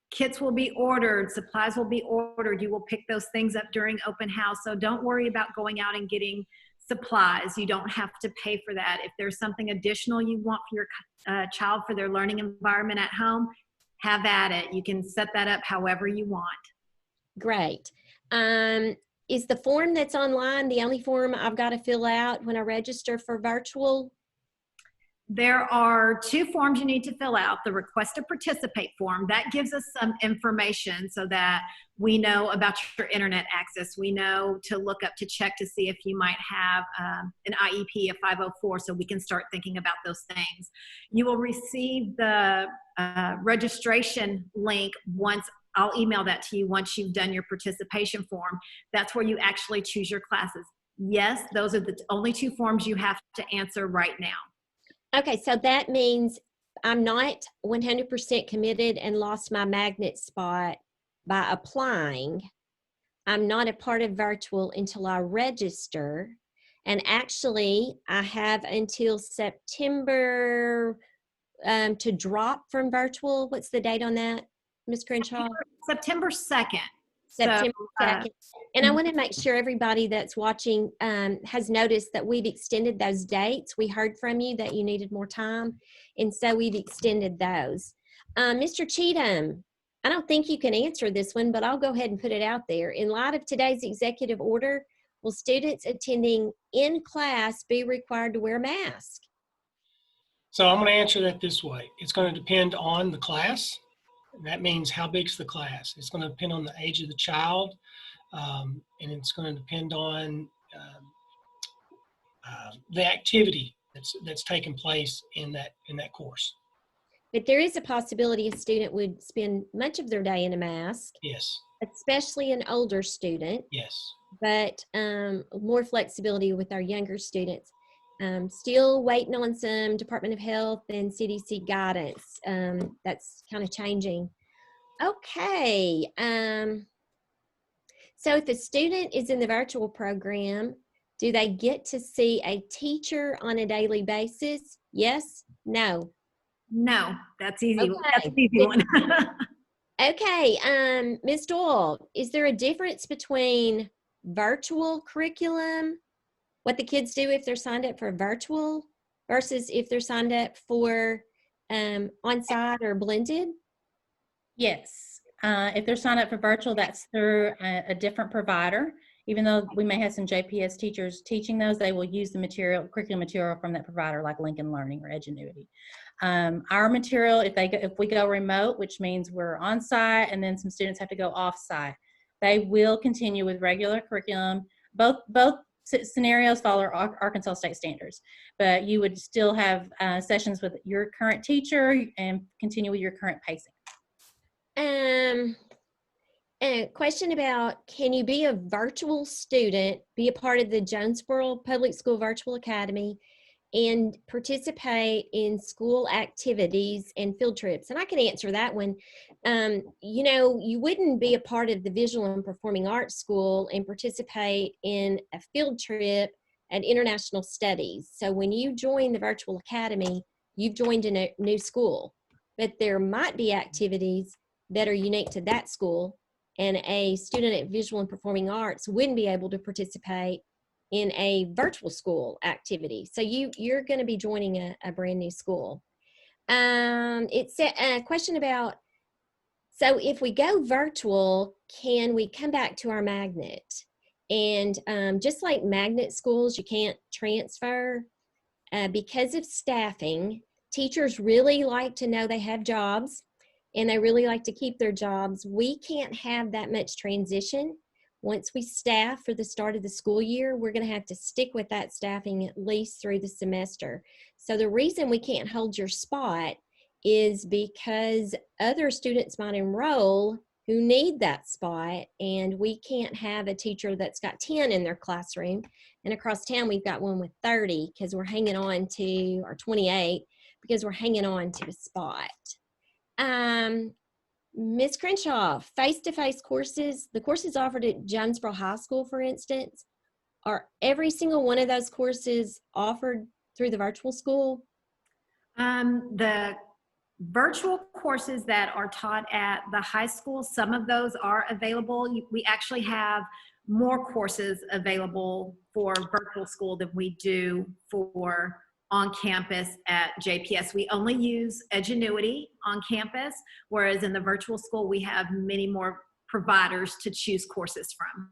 Kits will be ordered, supplies will be ordered. You will pick those things up during open house. So don't worry about going out and getting supplies. You don't have to pay for that. If there's something additional you want for your child for their learning environment at home, have at it. You can set that up however you want.
Great. Is the form that's online the only form I've got to fill out when I register for virtual?
There are 2 forms you need to fill out. The request to participate form, that gives us some information so that we know about your internet access. We know to look up to check to see if you might have an IEP, a 504, so we can start thinking about those things. You will receive the registration link once. I'll email that to you once you've done your participation form. That's where you actually choose your classes. Yes, those are the only 2 forms you have to answer right now.
Okay, so that means I'm not 100% committed and lost my magnet spot by applying. I'm not a part of virtual until I register. And actually, I have until September to drop from virtual. What's the date on that, Ms. Crenshaw?
September 2nd.
September 2nd. And I want to make sure everybody that's watching has noticed that we've extended those dates. We heard from you that you needed more time, and so we've extended those. Mr. Cheatham, I don't think you can answer this one, but I'll go ahead and put it out there. In light of today's executive order, will students attending in class be required to wear a mask?
So I'm going to answer that this way. It's going to depend on the class. That means how big's the class. It's going to depend on the age of the child, and it's going to depend on the activity that's taking place in that course.
But there is a possibility a student would spend much of their day in a mask.
Yes.
Especially an older student.
Yes.
but more flexibility with our younger students. Still waiting on some Department of Health and CDC guidance. That's kind of changing. Okay. So if a student is in the virtual program, do they get to see a teacher on a daily basis? Yes? No?
No, that's easy.
Okay.
That's an easy one.
Okay, Ms. Doyle, is there a difference between virtual curriculum, what the kids do if they're signed up for virtual versus if they're signed up for on-site or blended?
Yes. If they're signed up for virtual, that's through a different provider. Even though we may have some JPS teachers teaching those, they will use the curriculum material from that provider, like Lincoln Learning or Edgenuity. Our material, if we go remote, which means we're on site and then some students have to go off site, they will continue with regular curriculum. Both scenarios follow Arkansas state standards, but you would still have sessions with your current teacher and continue with your current pacing.
A question about, can you be a virtual student, be a part of the Jonesboro Public School Virtual Academy, and participate in school activities and field trips? And I can answer that one. You know, you wouldn't be a part of the Visual and Performing Arts School and participate in a field trip at International Studies. So when you join the Virtual Academy, you've joined a new school, but there might be activities that are unique to that school, and a student at Visual and Performing Arts wouldn't be able to participate in a virtual school activity. So you're going to be joining a brand new school. It's a question about, so if we go virtual, can we come back to our magnet? And just like magnet schools, you can't transfer because of staffing. Teachers really like to know they have jobs, and they really like to keep their jobs. We can't have that much transition. Once we staff for the start of the school year, we're going to have to stick with that staffing at least through the semester. So the reason we can't hold your spot is because other students might enroll who need that spot, and we can't have a teacher that's got 10 in their classroom, and across town we've got one with 30 because we're hanging on to, or 28, because we're hanging on to a spot. Ms. Crenshaw, face-to-face courses, the courses offered at Jonesboro High School, for instance, are every single one of those courses offered through the virtual school?
The virtual courses that are taught at the high school, some of those are available. We actually have more courses available for virtual school than we do for on campus at JPS. We only use Edgenuity on campus, whereas in the virtual school, we have many more providers to choose courses from.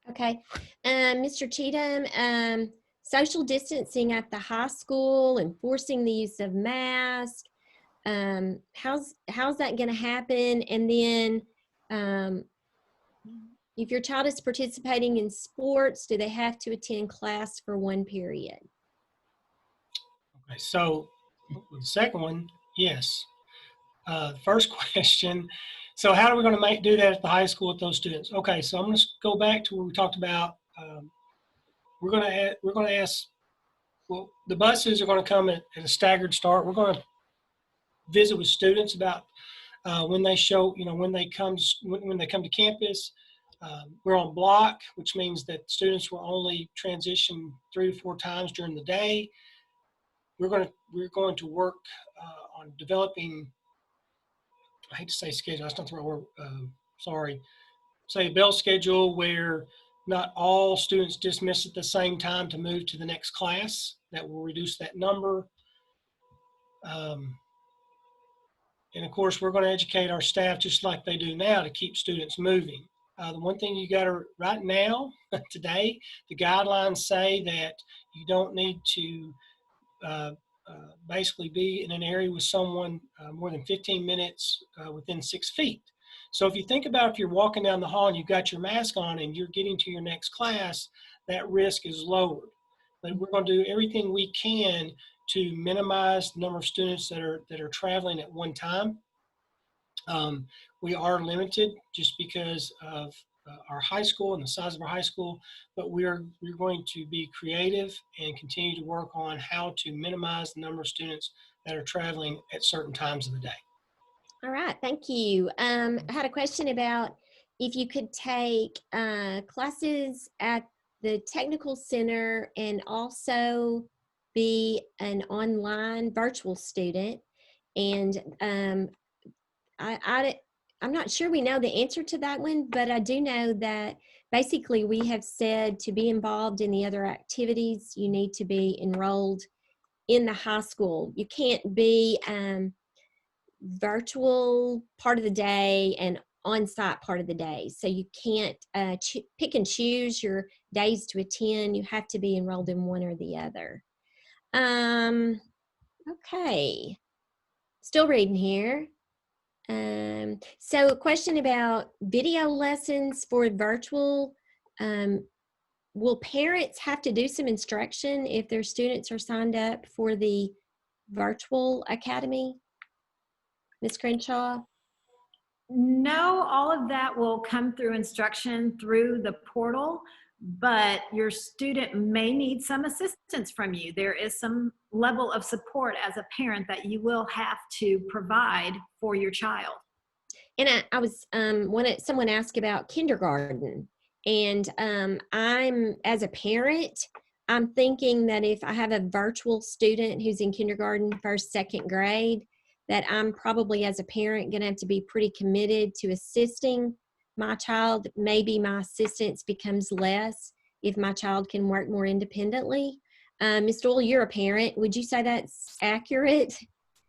Okay. Mr. Cheatham, social distancing at the high school, enforcing the use of masks, how's that going to happen? And then if your child is participating in sports, do they have to attend class for one period?
Okay, so the second one, yes. The first question, so how are we going to do that at the high school with those students? Okay, so I'm going to go back to where we talked about. We're going to ask. Well, the buses are going to come at a staggered start. We're going to visit with students about when they show, when they come to campus. We're on block, which means that students will only transition 3 to 4 times during the day. We're going to work on developing, I hate to say schedule, that's not the right word, sorry. Say a bell schedule where not all students dismiss at the same time to move to the next class. That will reduce that number. And of course, we're going to educate our staff just like they do now to keep students moving. The one thing you got to, right now, today, the guidelines say that you don't need to basically be in an area with someone more than 15 minutes within 6 feet. So if you think about if you're walking down the hall and you've got your mask on and you're getting to your next class, that risk is lowered. But we're going to do everything we can to minimize the number of students that are traveling at one time. We are limited just because of our high school and the size of our high school, but we're going to be creative and continue to work on how to minimize the number of students that are traveling at certain times of the day.
All right, thank you. I had a question about if you could take classes at the Technical Center and also be an online virtual student. And I'm not sure we know the answer to that one, but I do know that basically we have said to be involved in the other activities, you need to be enrolled in the high school. You can't be virtual part of the day and on-site part of the day. So you can't pick and choose your days to attend. You have to be enrolled in one or the other. Okay, still reading here. So a question about video lessons for virtual. Will parents have to do some instruction if their students are signed up for the virtual academy? Ms. Crenshaw?
No, all of that will come through instruction through the portal, but your student may need some assistance from you. There is some level of support as a parent that you will have to provide for your child.
And I was someone asked about kindergarten, and I'm, as a parent, I'm thinking that if I have a virtual student who's in kindergarten, first, second grade, that I'm probably as a parent going to have to be pretty committed to assisting my child. Maybe my assistance becomes less if my child can work more independently. Ms. Doyle, you're a parent. Would you say that's accurate?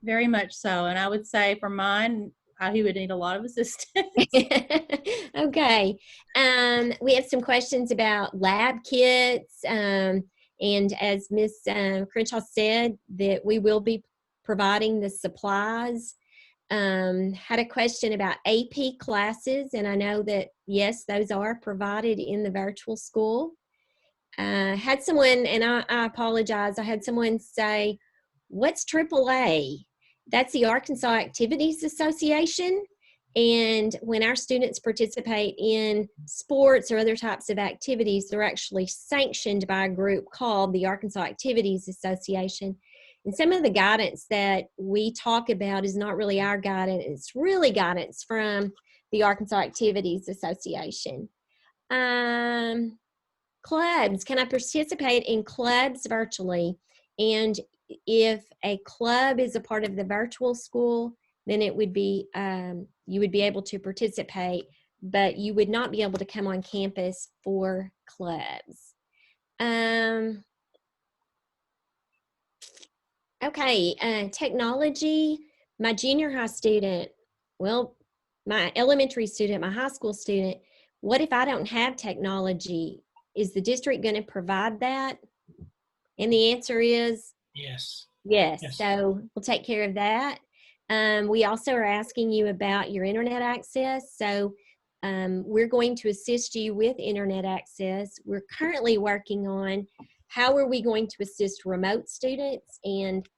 Very much so. And I would say for mine, he would need a lot of assistance.
Okay. We have some questions about lab kits. And as Ms. Crenshaw said, that we will be providing the supplies. Had a question about AP classes, and I know that, yes, those are provided in the virtual school. Had someone, and I apologize, I had someone say, what's AAA? That's the Arkansas Activities Association. And when our students participate in sports or other types of activities, they're actually sanctioned by a group called the Arkansas Activities Association. And some of the guidance that we talk about is not really our guidance. It's really guidance from the Arkansas Activities Association. Clubs. Can I participate in clubs virtually? And if a club is a part of the virtual school, then it would be, you would be able to participate, but you would not be able to come on campus for clubs. Okay, technology, my junior high student, well, my elementary student, my high school student, what if I don't have technology? Is the district going to provide that? And the answer is
Yes.
yes.
Yes.
So we'll take care of that. We also are asking you about your internet access. So we're going to assist you with internet access. We're currently working on how are we going to assist remote students, and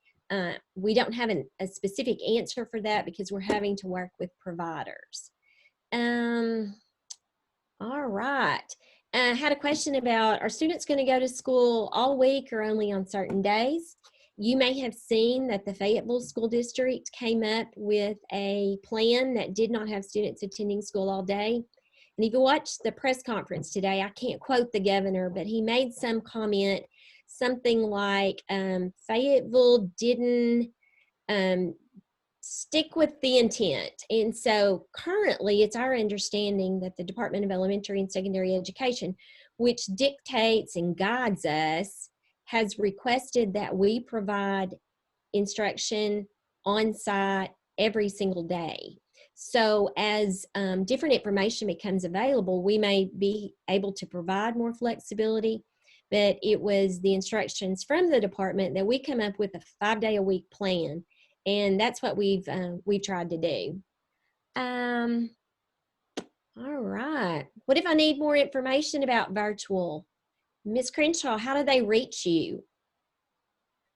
we don't have a specific answer for that because we're having to work with providers. All right. I had a question about, are students going to go to school all week or only on certain days? You may have seen that the Fayetteville School District came up with a plan that did not have students attending school all day. And if you watch the press conference today, I can't quote the governor, but he made some comment, something like Fayetteville didn't stick with the intent. And so currently it's our understanding that the Department of Elementary and Secondary Education, which dictates and guides us, has requested that we provide instruction on site every single day. So as different information becomes available, we may be able to provide more flexibility, but it was the instructions from the department that we come up with a 5-day-a-week plan. And that's what we've tried to do. All right. What if I need more information about virtual? Ms. Crenshaw, how do they reach you?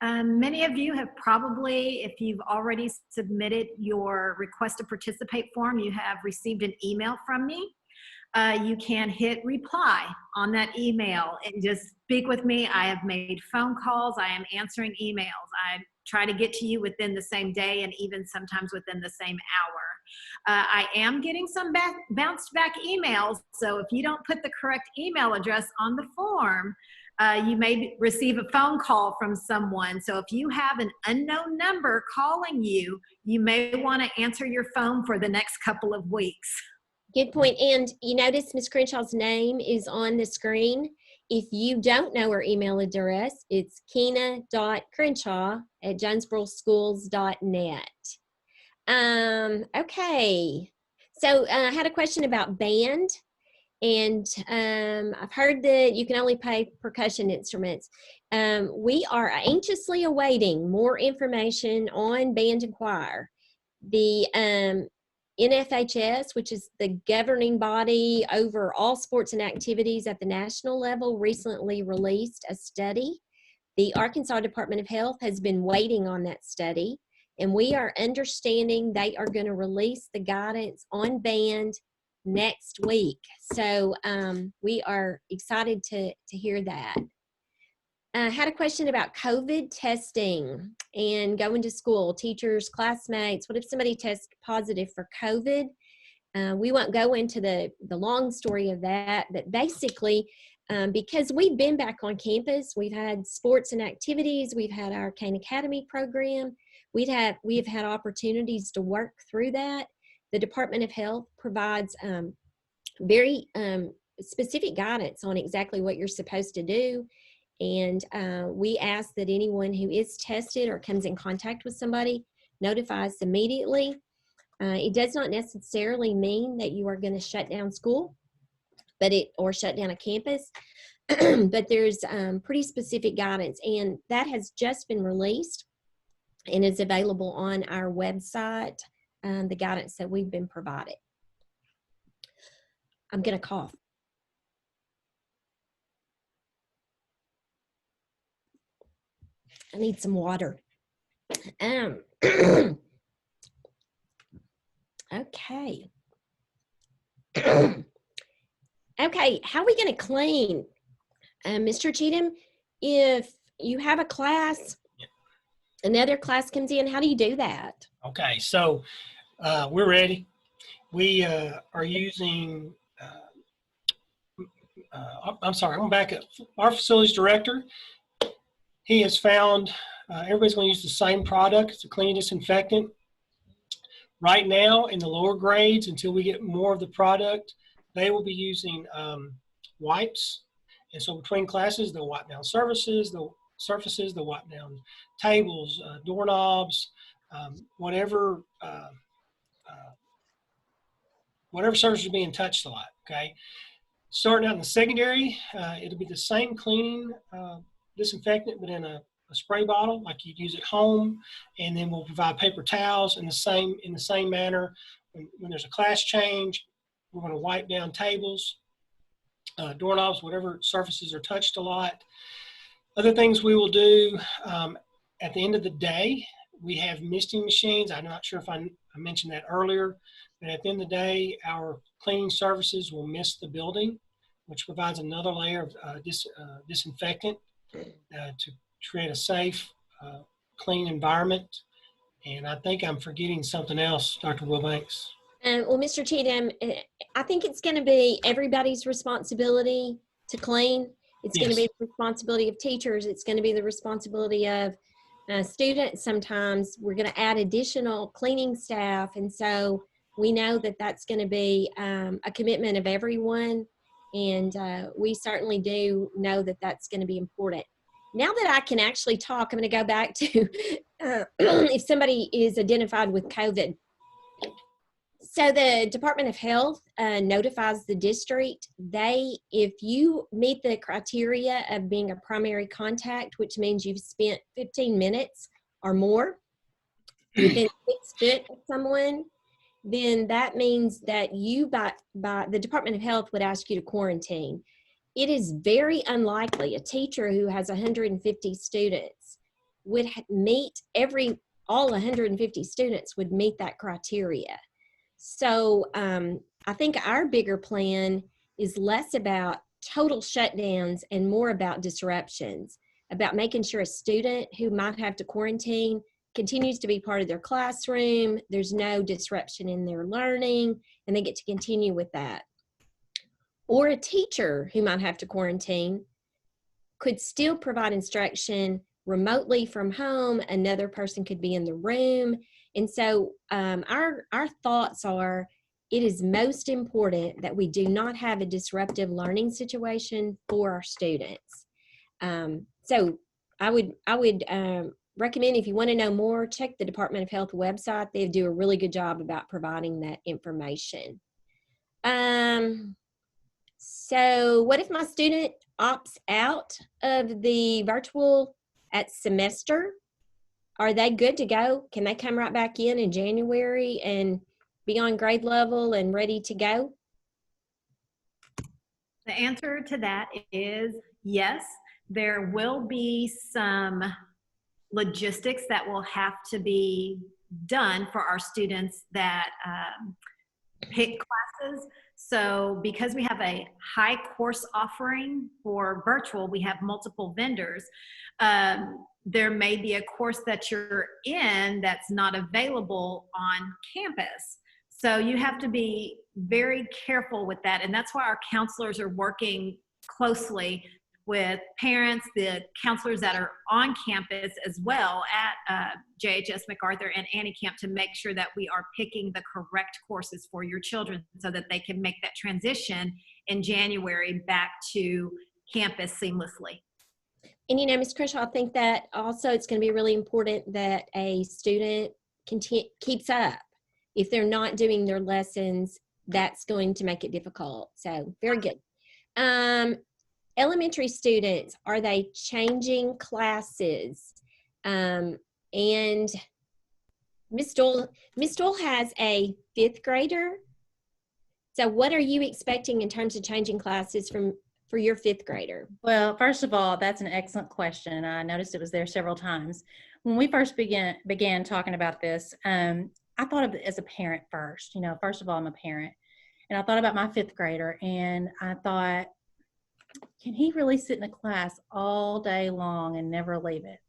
Many of you have probably, if you've already submitted your request to participate form, you have received an email from me. you can hit reply on that email and just speak with me. I have made phone calls. I am answering emails. I try to get to you within the same day and even sometimes within the same hour. I am getting some bounced back emails. So if you don't put the correct email address on the form, you may receive a phone call from someone. So if you have an unknown number calling you, you may want to answer your phone for the next couple of weeks.
Good point. And you notice Ms. Crenshaw's name is on the screen. If you don't know her email address, it's kina.crenshaw@jonesboroschools.net. Okay. So I had a question about band. And I've heard that you can only play percussion instruments. We are anxiously awaiting more information on band and choir. The NFHS, which is the governing body over all sports and activities at the national level, recently released a study. The Arkansas Department of Health has been waiting on that study, and we are understanding they are going to release the guidance on band next week. So we are excited to hear that. I had a question about COVID testing and going to school, teachers, classmates. What if somebody tests positive for COVID? We won't go into the long story of that, but basically, because we've been back on campus, we've had sports and activities, we've had our Kane Academy program, we have had opportunities to work through that. The Department of Health provides very specific guidance on exactly what you're supposed to do. And we ask that anyone who is tested or comes in contact with somebody notifies immediately. It does not necessarily mean that you are going to shut down school, or shut down a campus, but there's pretty specific guidance, and that has just been released and is available on our website, the guidance that we've been provided. I'm going to cough. I need some water. Okay. Okay, how are we going to clean? Mr. Cheatham, if you have a class, another class comes in, how do you do that?
Okay, so we're ready. We are using, I'm sorry, I'm back up. Our facilities director, he has found everybody's going to use the same product. It's a clean disinfectant. Right now, in the lower grades, until we get more of the product, they will be using wipes. And so between classes, they'll wipe down surfaces, they'll wipe down tables, doorknobs, whatever surface is being touched a lot, okay? Starting out in the secondary, it'll be the same cleaning disinfectant, but in a spray bottle like you'd use at home, and then we'll provide paper towels in the same manner. When there's a class change, we're going to wipe down tables, doorknobs, whatever surfaces are touched a lot. Other things we will do at the end of the day, we have misting machines. I'm not sure if I mentioned that earlier, but at the end of the day, our cleaning services will mist the building, which provides another layer of disinfectant to create a safe, clean environment. And I think I'm forgetting something else, Dr. Wilbanks.
Well, Mr. Cheatham, I think it's going to be everybody's responsibility to clean. It's going to be the responsibility of teachers. It's going to be the responsibility of students. Sometimes we're going to add additional cleaning staff. And so we know that that's going to be a commitment of everyone. And we certainly do know that that's going to be important. Now that I can actually talk, I'm going to go back to if somebody is identified with COVID. So the Department of Health notifies the district. If you meet the criteria of being a primary contact, which means you've spent 15 minutes or more within 6 feet of someone, then that means that you, by the Department of Health, would ask you to quarantine. It is very unlikely a teacher who has 150 students would meet all 150 students would meet that criteria. So I think our bigger plan is less about total shutdowns and more about disruptions, about making sure a student who might have to quarantine continues to be part of their classroom, there's no disruption in their learning, and they get to continue with that. Or a teacher who might have to quarantine could still provide instruction remotely from home. Another person could be in the room. And so our thoughts are, it is most important that we do not have a disruptive learning situation for our students. So I would recommend, if you want to know more, check the Department of Health website. They do a really good job about providing that information. So what if my student opts out of the virtual at semester? Are they good to go? Can they come right back in January and be on grade level and ready to go?
The answer to that is yes. There will be some logistics that will have to be done for our students that pick classes. So because we have a high course offering for virtual, we have multiple vendors. There may be a course that you're in that's not available on campus. So you have to be very careful with that. And that's why our counselors are working closely with parents, the counselors that are on campus as well at JHS MacArthur and Annie Camp, to make sure that we are picking the correct courses for your children so that they can make that transition in January back to campus seamlessly.
And you know, Ms. Crishaw, I think that also it's going to be really important that a student keeps up. If they're not doing their lessons, that's going to make it difficult. So very good. Elementary students, are they changing classes? And Ms. Doyle has a 5th grader. So what are you expecting in terms of changing classes for your 5th grader?
Well, first of all, that's an excellent question. I noticed it was there several times. When we first began talking about this, I thought of it as a parent first. You know, first of all, I'm a parent. And I thought about my 5th grader, and I thought, can he really sit in a class all day long and never leave it?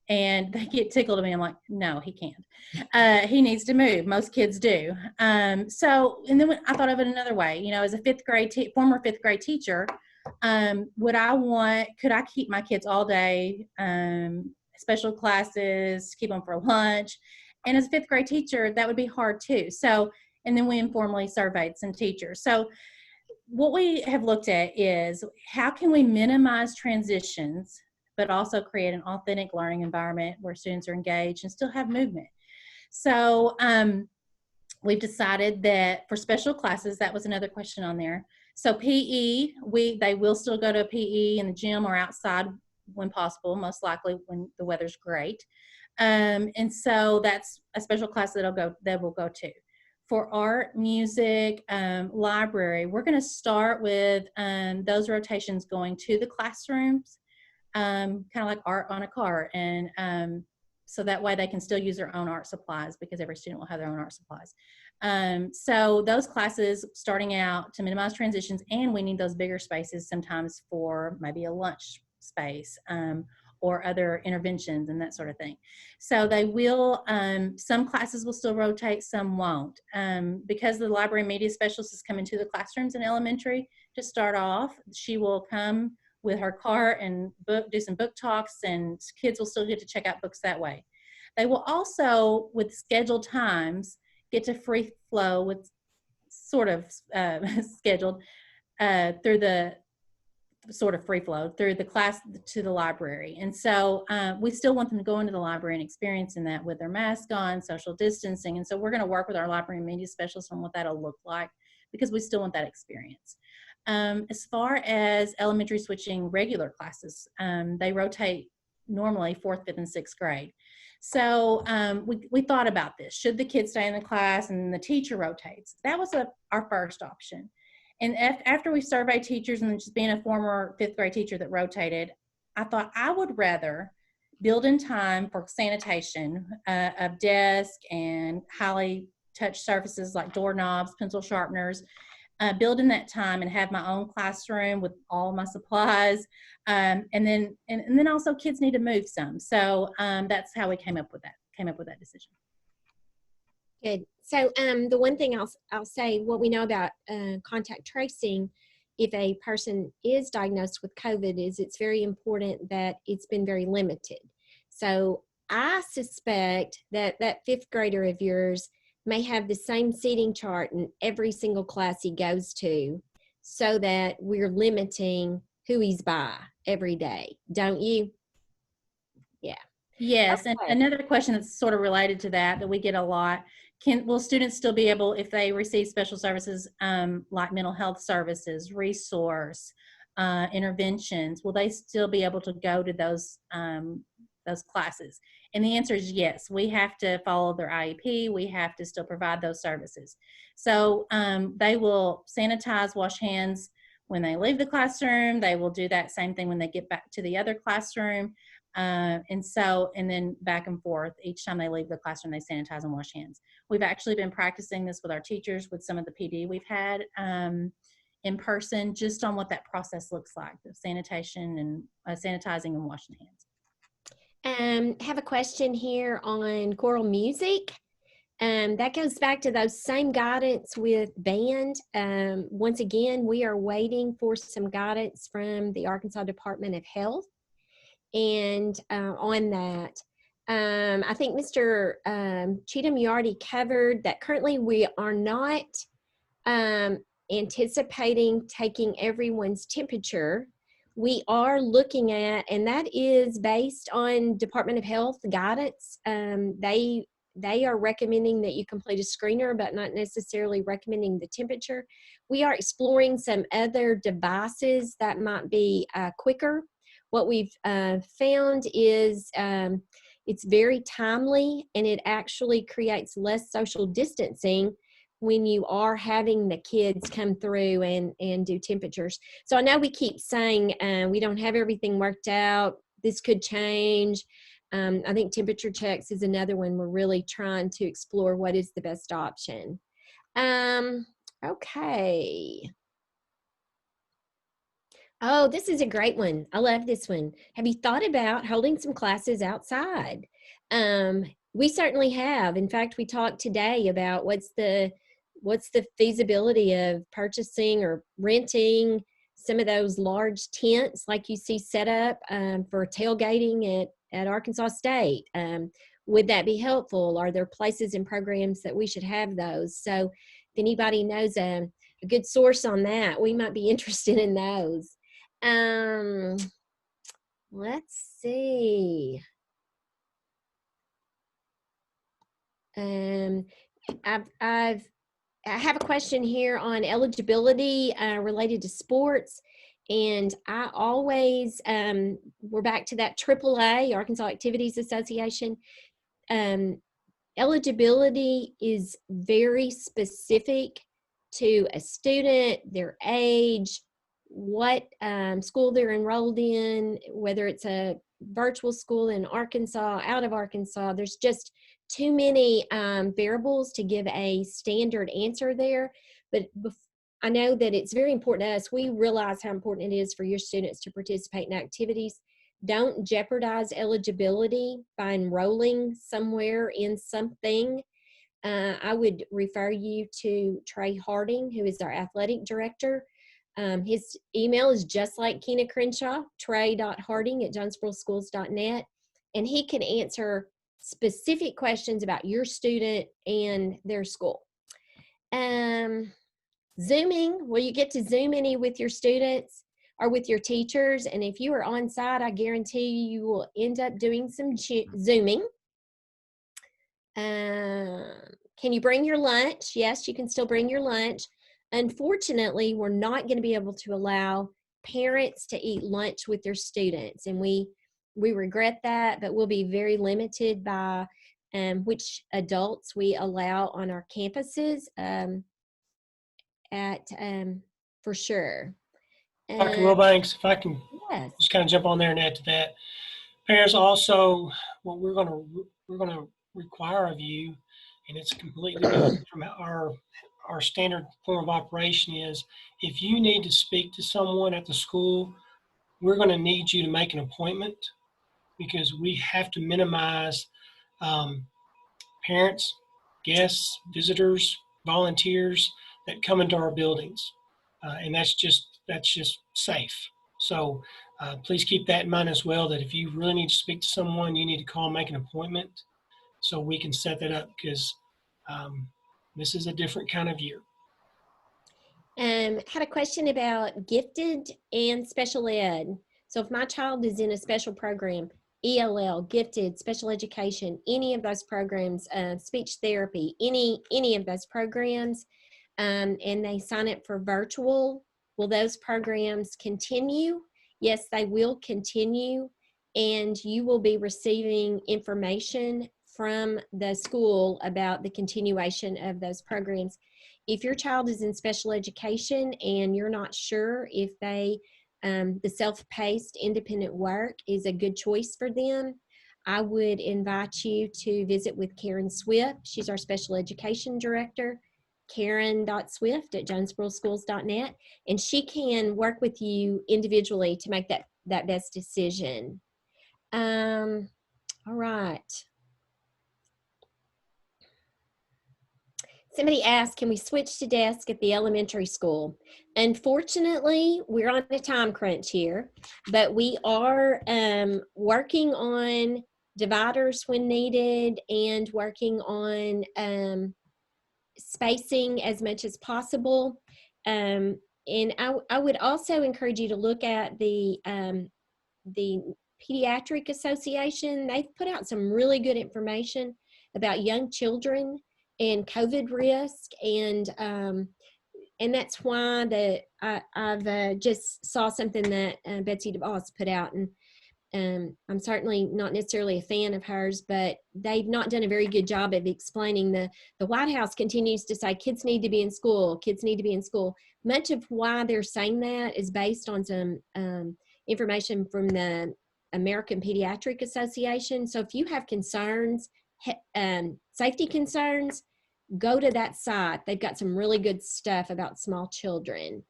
And they get tickled at me. I'm like, no, he can't. He needs to move. Most kids do. And then I thought of it another way. You know, as a former 5th grade teacher, could I keep my kids all day, special classes, keep them for lunch? And as a 5th grade teacher, that would be hard too. And then we informally surveyed some teachers. So what we have looked at is, how can we minimize transitions, but also create an authentic learning environment where students are engaged and still have movement. So we've decided that for special classes, that was another question on there. So PE, they will still go to PE in the gym or outside when possible, most likely when the weather's great. And so that's a special class that will go to. For art, music, library, we're going to start with those rotations going to the classrooms, kind of like art on a cart. And so that way they can still use their own art supplies, because every student will have their own art supplies. So those classes starting out to minimize transitions, and we need those bigger spaces sometimes for maybe a lunch space or other interventions and that sort of thing. So they will, some classes will still rotate, some won't. Because the library media specialist is coming to the classrooms in elementary to start off, she will come with her cart and do some book talks, and kids will still get to check out books that way. They will also, with scheduled times, get to free flow with sort of scheduled through the sort of free flow through the class to the library. And so we still want them to go into the library and experiencing that with their mask on, social distancing. And so we're going to work with our library and media specialists on what that'll look like, because we still want that experience. As far as elementary switching regular classes, they rotate normally 4th, 5th, and 6th grade. So we thought about this. Should the kids stay in the class and the teacher rotates? That was our first option. And after we surveyed teachers, and just being a former 5th grade teacher that rotated, I thought I would rather build in time for sanitation of desk and highly touch surfaces like doorknobs, pencil sharpeners, build in that time and have my own classroom with all my supplies. And then also kids need to move some. So that's how we came up with that decision.
Good. So the one thing I'll say, what we know about contact tracing, if a person is diagnosed with COVID, is it's very important that it's been very limited. So I suspect that that fifth grader of yours may have the same seating chart in every single class he goes to, so that we're limiting who he's by every day. Don't you? Yeah.
Yes,
Okay.
and another question that's sort of related to that we get a lot, will students still be able, if they receive special services like mental health services, resource, interventions, will they still be able to go to those classes? And the answer is yes. We have to follow their IEP. We have to still provide those services. So they will sanitize, wash hands when they leave the classroom. They will do that same thing when they get back to the other classroom. And then back and forth. Each time they leave the classroom, they sanitize and wash hands. We've actually been practicing this with our teachers, with some of the PD we've had in person, just on what that process looks like, the sanitation and sanitizing and washing hands.
Have a question here on choral music. That goes back to those same guidance with band. Once again, we are waiting for some guidance from the Arkansas Department of Health. And on that, I think Mr. Cheatham, you already covered that currently we are not anticipating taking everyone's temperature. We are looking at, and that is based on Department of Health guidance. They are recommending that you complete a screener, but not necessarily recommending the temperature. We are exploring some other devices that might be quicker. What we've found is it's very timely, and it actually creates less social distancing when you are having the kids come through and do temperatures. So I know we keep saying we don't have everything worked out. This could change. I think temperature checks is another one we're really trying to explore what is the best option. Okay. Oh, this is a great one. I love this one. Have you thought about holding some classes outside? We certainly have. In fact, we talked today about what's the feasibility of purchasing or renting some of those large tents like you see set up for tailgating at Arkansas State. Would that be helpful? Are there places and programs that we should have those? So if anybody knows a good source on that, we might be interested in those. Let's see. I have a question here on eligibility related to sports, and I always we're back to that AAA, Arkansas Activities Association. Eligibility is very specific to a student, their age, what school they're enrolled in, whether it's a virtual school in Arkansas, out of Arkansas. There's just too many variables to give a standard answer there. But I know that it's very important to us. We realize how important it is for your students to participate in activities. Don't jeopardize eligibility by enrolling somewhere in something. I would refer you to Trey Harding, who is our athletic director. His email is just like Keena Crenshaw, trey.harding@jonesboroschools.net, and he can answer specific questions about your student and their school. Zooming, will you get to Zoom any with your students or with your teachers? And if you are on site, I guarantee you will end up doing some Zooming. Can you bring your lunch? Yes, you can still bring your lunch. Unfortunately, we're not going to be able to allow parents to eat lunch with their students, and we regret that, but we'll be very limited by which adults we allow on our campuses for sure.
Dr. Wilbanks, if I can
Yes.
just kind of jump on there and add to that. Parents also, what we're going to require of you and it's completely different from our standard form of operation is if you need to speak to someone at the school, we're going to need you to make an appointment because we have to minimize parents, guests, visitors, volunteers that come into our buildings. And that's just safe. So please keep that in mind as well, that if you really need to speak to someone, you need to call and make an appointment so we can set that up because this is a different kind of year.
Had a question about gifted and special ed. So if my child is in a special program, ELL, gifted, special education, any of those programs, speech therapy, any of those programs, and they sign up for virtual, will those programs continue? Yes, they will continue, and you will be receiving information from the school about the continuation of those programs. If your child is in special education and you're not sure if they, the self-paced independent work is a good choice for them, I would invite you to visit with Karen Swift. She's our special education director, karen.swift@jonesboroschools.net, and she can work with you individually to make that best decision. All right. Somebody asked, can we switch to desk at the elementary school? Unfortunately, we're on a time crunch here, but we are working on dividers when needed and working on spacing as much as possible. And I would also encourage you to look at the Pediatric Association. They've put out some really good information about young children and COVID risk, and that's why I've just saw something that Betsy DeVos put out, and I'm certainly not necessarily a fan of hers, but they've not done a very good job of explaining the White House continues to say kids need to be in school, kids need to be in school. Much of why they're saying that is based on some information from the American Pediatric Association. So if you have concerns, safety concerns, go to that site. They've got some really good stuff about small children.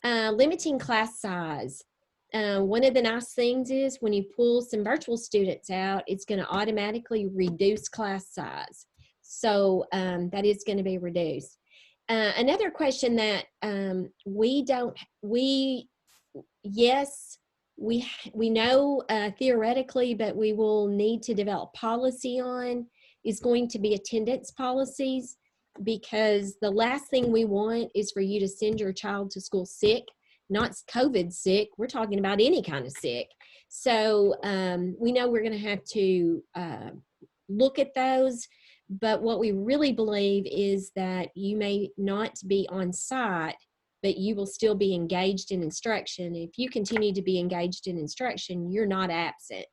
Limiting class size. One of the nice things is when you pull some virtual students out, it's going to automatically reduce class size. So that is going to be reduced. Another question that we know theoretically, but we will need to develop policy on is going to be attendance policies, because the last thing we want is for you to send your child to school sick, not COVID sick. We're talking about any kind of sick. So we know we're going to have to look at those, but what we really believe is that you may not be on site, but you will still be engaged in instruction. If you continue to be engaged in instruction, you're not absent.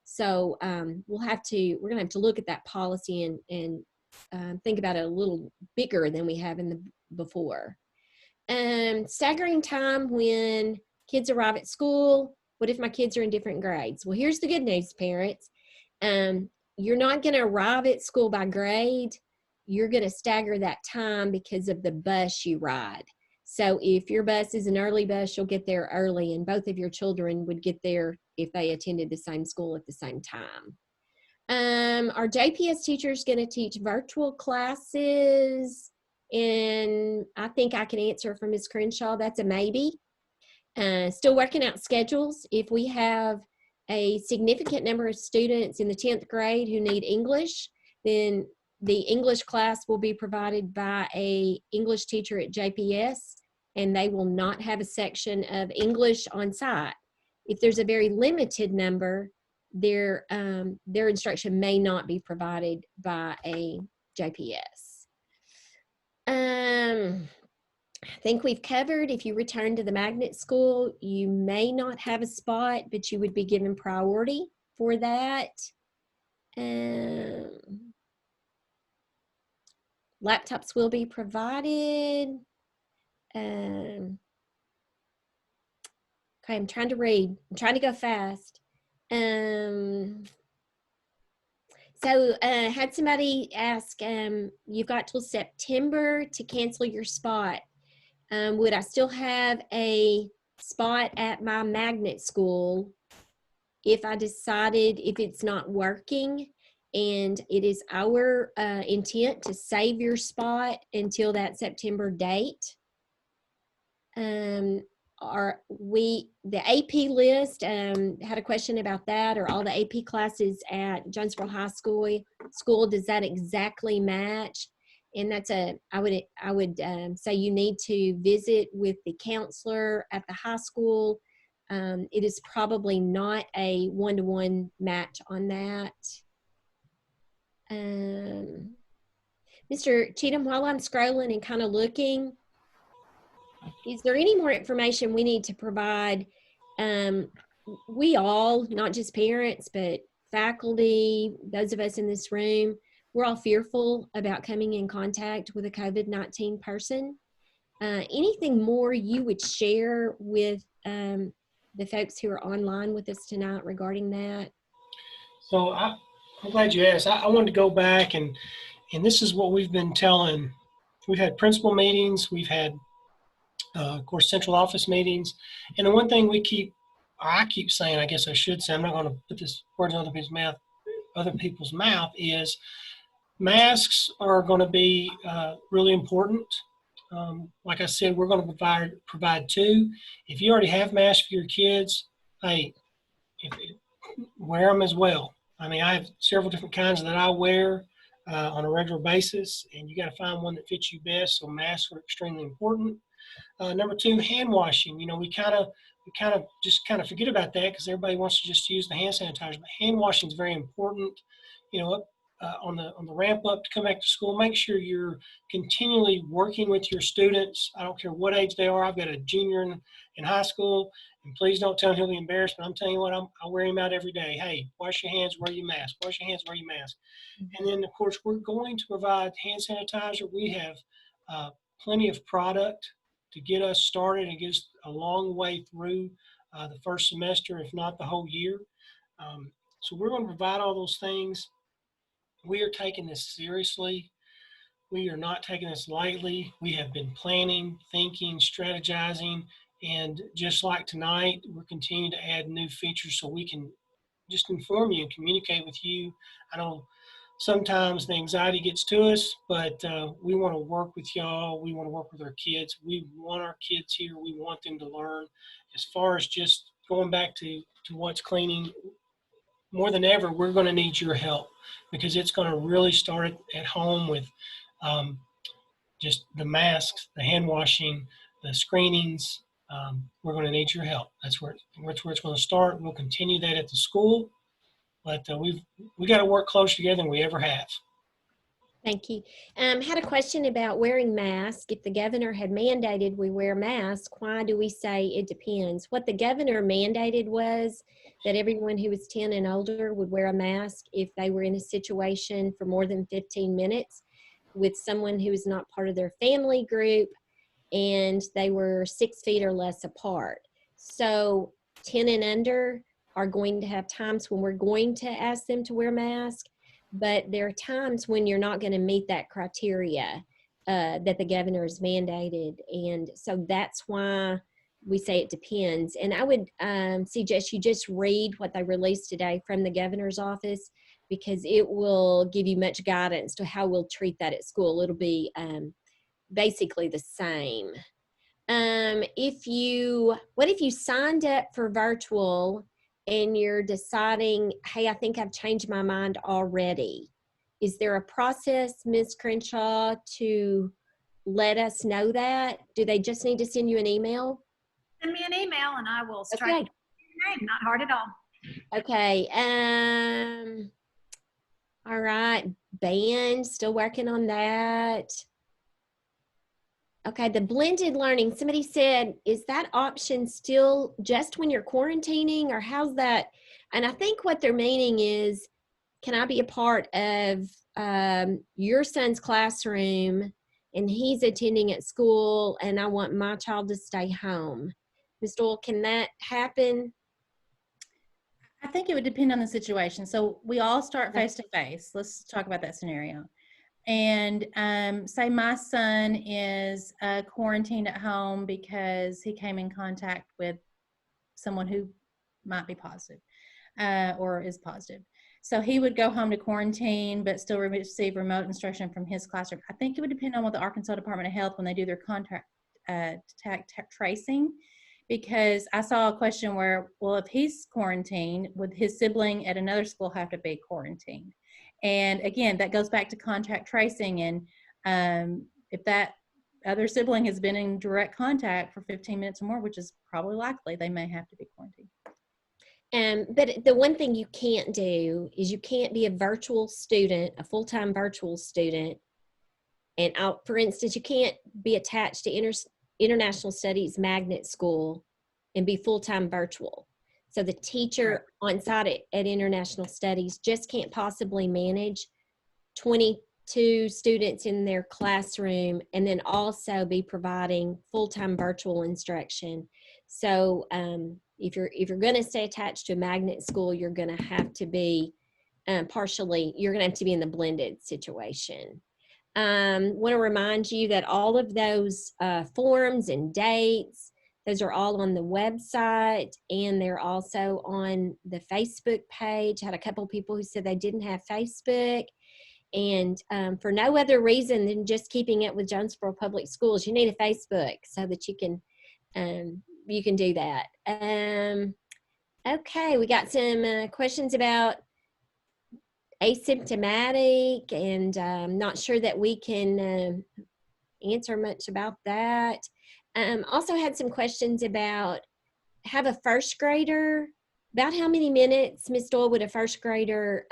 So we're going to have to look at that policy and think about it a little bigger than we have in the before. Staggering time when kids arrive at school. What if my kids are in different grades? Well, here's the good news, parents. You're not going to arrive at school by grade. You're going to stagger that time because of the bus you ride. So if your bus is an early bus, you'll get there early, and both of your children would get there if they attended the same school at the same time. Are JPS teachers going to teach virtual classes? And I think I can answer for Ms. Crenshaw, that's a maybe. Still working out schedules. If we have a significant number of students in the 10th grade who need English, then the English class will be provided by an English teacher at JPS, and they will not have a section of English on site. If there's a very limited number, their instruction may not be provided by a JPS. I think we've covered, if you return to the magnet school, you may not have a spot, but you would be given priority for that. Laptops will be provided. Okay, I'm trying to read. I'm trying to go fast. So had somebody ask, you've got till September to cancel your spot. Would I still have a spot at my magnet school if I decided if it's not working? And it is our intent to save your spot until that September date. The AP list, had a question about that. Are all the AP classes at Jonesboro High School, does that exactly match? And that's I would say you need to visit with the counselor at the high school. It is probably not a one-to-one match on that. Mr. Cheatham, while I'm scrolling and kind of looking, is there any more information we need to provide? We all, not just parents, but faculty, those of us in this room, we're all fearful about coming in contact with a COVID-19 person. Anything more you would share with the folks who are online with us tonight regarding that?
So I'm glad you asked. I wanted to go back and this is what we've been telling. We've had principal meetings. We've had, of course, central office meetings. And the one thing I keep saying, I guess I should say, I'm not going to put this words in other people's mouth, is masks are going to be really important. Like I said, we're going to provide two. If you already have masks for your kids, hey, wear them as well. I mean, I have several different kinds that I wear on a regular basis, and you got to find one that fits you best. So masks are extremely important. Number two, hand washing. You know, we kind of forget about that because everybody wants to just use the hand sanitizer. But hand washing is very important. You know, on the ramp up to come back to school, make sure you're continually working with your students. I don't care what age they are. I've got a junior in high school, and please don't tell him he'll be embarrassed, but I'm telling you what, I wear him out every day. Hey, wash your hands, wear your mask. Wash your hands, wear your mask. And then, of course, we're going to provide hand sanitizer. We have plenty of product to get us started and get us a long way through the first semester, if not the whole year. So we're going to provide all those things. We are taking this seriously. We are not taking this lightly. We have been planning, thinking, strategizing, and just like tonight, we're continuing to add new features so we can just inform you and communicate with you. I know sometimes the anxiety gets to us, but we want to work with y'all. We want to work with our kids. We want our kids here. We want them to learn. As far as just going back to what's cleaning, more than ever, we're going to need your help because it's going to really start at home with just the masks, the hand washing, the screenings. We're going to need your help. That's where it's going to start. We'll continue that at the school, but we got to work closer together than we ever have.
Thank you. Had a question about wearing masks. If the governor had mandated we wear masks, why do we say it depends? What the governor mandated was that everyone who was 10 and older would wear a mask if they were in a situation for more than 15 minutes with someone who is not part of their family group and they were 6 feet or less apart. So 10 and under are going to have times when we're going to ask them to wear masks, but there are times when you're not going to meet that criteria that the governor has mandated. And so that's why we say it depends. And I would suggest you just read what they released today from the governor's office, because it will give you much guidance to how we'll treat that at school. It'll be basically the same. What if you signed up for virtual and you're deciding, hey, I think I've changed my mind already? Is there a process, Ms. Crenshaw, to let us know that? Do they just need to send you an email?
Send me an email and I will strike
Okay.
your name. Not hard at all.
Okay. All right. Band, still working on that. Okay, the blended learning, somebody said, is that option still just when you're quarantining, or how's that? And I think what they're meaning is, can I be a part of your son's classroom and he's attending at school and I want my child to stay home? Ms. Doyle, can that happen?
I think it would depend on the situation. So we all start face to face. Let's talk about that scenario. And say my son is quarantined at home because he came in contact with someone who might be positive or is positive. So he would go home to quarantine, but still receive remote instruction from his classroom. I think it would depend on what the Arkansas Department of Health, when they do their contact tracing, because I saw a question where, well, if he's quarantined, would his sibling at another school have to be quarantined? And again, that goes back to contact tracing. And if that other sibling has been in direct contact for 15 minutes or more, which is probably likely, they may have to be quarantined.
But the one thing you can't do is you can't be a virtual student, a full-time virtual student. And for instance, you can't be attached to International Studies Magnet School and be full-time virtual. So the teacher on site at International Studies just can't possibly manage 22 students in their classroom and then also be providing full-time virtual instruction. So if you're going to stay attached to a magnet school, you're going to have to be you're going to have to be in the blended situation. Want to remind you that all of those forms and dates, those are all on the website, and they're also on the Facebook page. I had a couple of people who said they didn't have Facebook, and for no other reason than just keeping it with Jonesboro Public Schools. You need a Facebook so that you can do that. Okay, we got some questions about asymptomatic, and I'm not sure that we can answer much about that. Also had some questions about have a first grader, about how many minutes, Ms. Doyle, would a first grader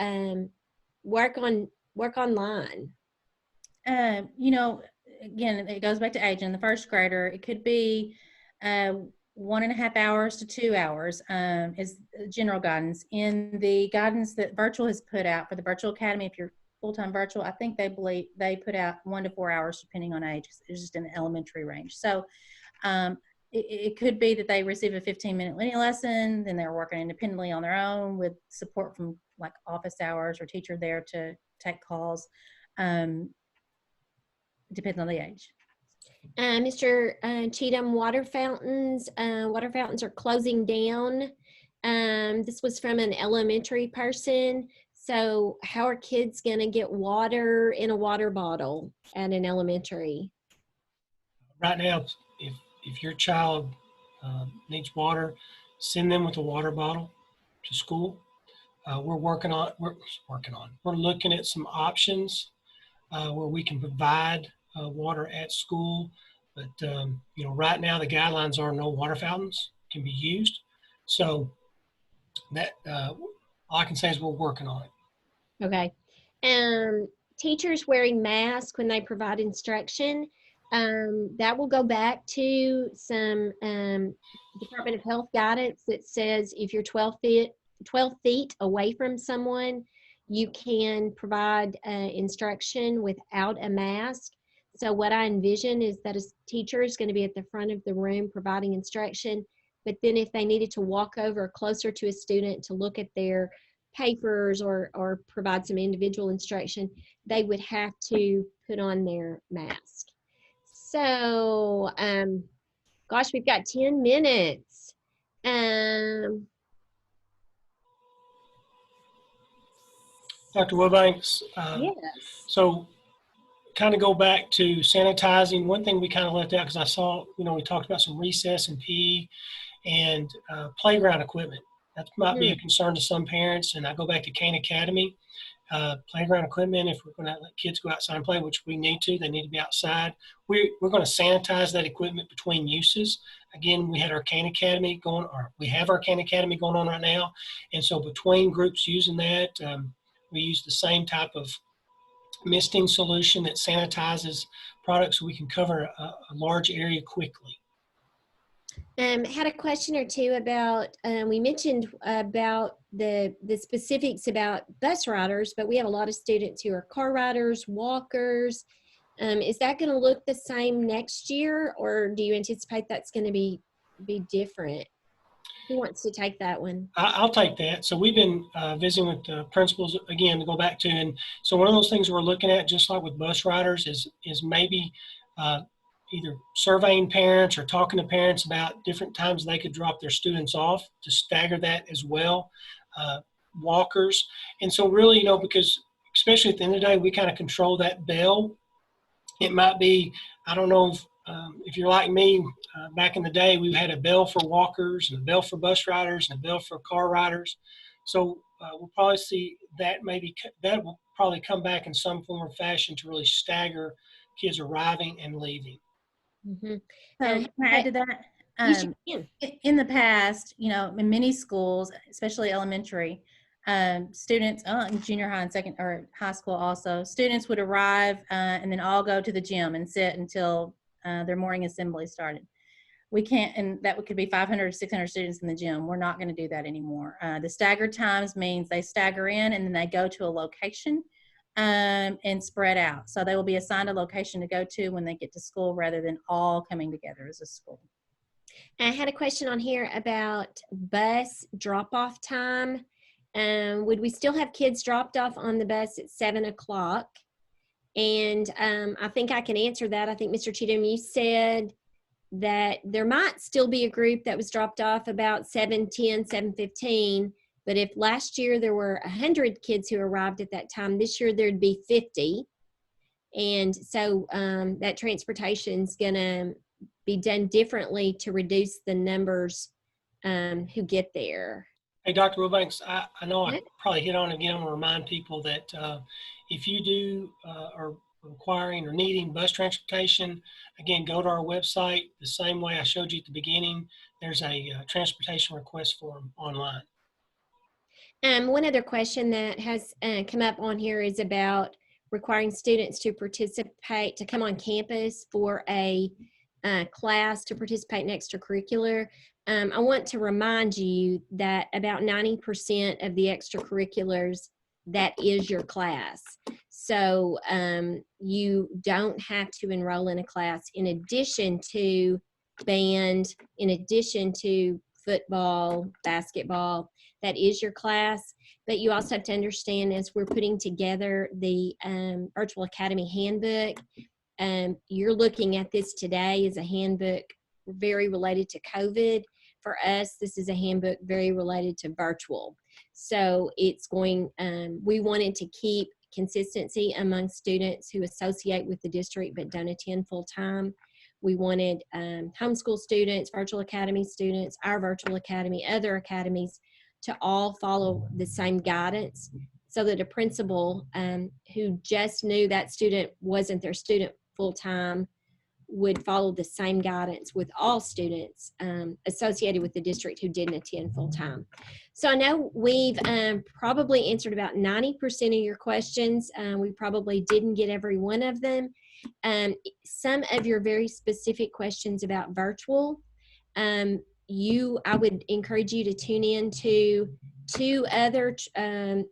work online?
You know, again, it goes back to age. In the first grader, it could be 1.5 hours to 2 hours is general guidance. In the guidance that Virtual has put out for the Virtual Academy, if you're full-time virtual, I think they put out 1 to 4 hours depending on age. It's just in the elementary range. So it could be that they receive a 15-minute linear lesson, then they're working independently on their own with support from like office hours or teacher there to take calls. Depends on the age.
Mr. Cheatham, water fountains are closing down. This was from an elementary person. So how are kids going to get water in a water bottle at an elementary?
Right now, if your child needs water, send them with a water bottle to school. We're looking at some options where we can provide water at school. But you know, right now the guidelines are no water fountains can be used. So that all I can say is we're working on it.
Okay. Teachers wearing masks when they provide instruction. That will go back to some Department of Health guidance that says if you're 12 feet away from someone, you can provide instruction without a mask. So what I envision is that a teacher is going to be at the front of the room providing instruction, but then if they needed to walk over closer to a student to look at their papers or provide some individual instruction, they would have to put on their mask. So, gosh, we've got 10 minutes.
Dr. Wilbanks,
Yes.
so kind of go back to sanitizing. One thing we kind of left out because I saw, you know, we talked about some recess and PE and playground equipment. That might be a concern to some parents. And I go back to Kane Academy. Playground equipment, if we're going to let kids go outside and play, which we need to, they need to be outside. We're going to sanitize that equipment between uses. Again, we had our Kane Academy going, or we have our Kane Academy going on right now. And so between groups using that, we use the same type of misting solution that sanitizes products so we can cover a large area quickly.
Had a question or two about, we mentioned about the specifics about bus riders, but we have a lot of students who are car riders, walkers. Is that going to look the same next year, or do you anticipate that's going to be different? Who wants to take that one?
I'll take that. So we've been visiting with the principals again to go back to, and so one of those things we're looking at, just like with bus riders, is maybe either surveying parents or talking to parents about different times they could drop their students off to stagger that as well. Walkers, and so really, you know, because especially at the end of the day, we kind of control that bell. It might be, I don't know if you're like me, back in the day, we had a bell for walkers and a bell for bus riders and a bell for car riders. So we'll probably see that that will probably come back in some form or fashion to really stagger kids arriving and leaving.
Mm-hmm.
So can I add to that?
You should begin.
In the past, you know, in many schools, especially elementary, students, junior high and second or high school also, students would arrive and then all go to the gym and sit until their morning assembly started. We can't, and that could be 500 or 600 students in the gym. We're not going to do that anymore. The staggered times means they stagger in and then they go to a location and spread out. So they will be assigned a location to go to when they get to school rather than all coming together as a school.
I had a question on here about bus drop-off time. Would we still have kids dropped off on the bus at 7 o'clock? And I think I can answer that. I think, Mr. Cheatham, you said that there might still be a group that was dropped off about 7:10, 7:15. But if last year there were 100 kids who arrived at that time, this year there'd be 50. And so that transportation is going to be done differently to reduce the numbers who get there.
Hey, Dr. Wilbanks, I know I probably hit on again. I want to remind people that if you do are requiring or needing bus transportation, again, go to our website. The same way I showed you at the beginning, there's a transportation request form online.
One other question that has come up on here is about requiring students to participate, to come on campus for a class to participate in extracurricular. I want to remind you that about 90% of the extracurriculars, that is your class. So you don't have to enroll in a class in addition to band, in addition to football, basketball. That is your class. But you also have to understand, as we're putting together the Virtual Academy Handbook, you're looking at this today as a handbook very related to COVID. For us, this is a handbook very related to virtual. So it's going, we wanted to keep consistency among students who associate with the district but don't attend full time. We wanted homeschool students, virtual academy students, our virtual academy, other academies to all follow the same guidance, so that a principal who just knew that student wasn't their student full time would follow the same guidance with all students associated with the district who didn't attend full time. So I know we've probably answered about 90% of your questions. We probably didn't get every one of them. Some of your very specific questions about virtual, I would encourage you to tune in to 2 other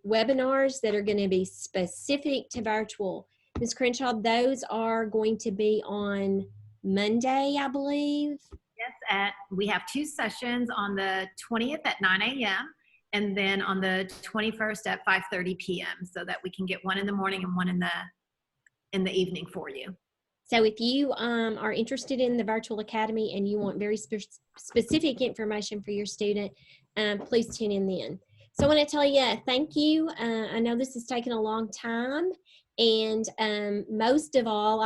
webinars that are going to be specific to virtual. Ms. Crenshaw, those are going to be on Monday, I believe.
Yes, we have 2 sessions on the 20th at 9 a.m. and then on the 21st at 5:30 p.m. so that we can get one in the morning and one in the evening for you.
So if you are interested in the Virtual Academy and you want very specific information for your student, please tune in then. So I want to tell you thank you. I know this has taken a long time, and most of all,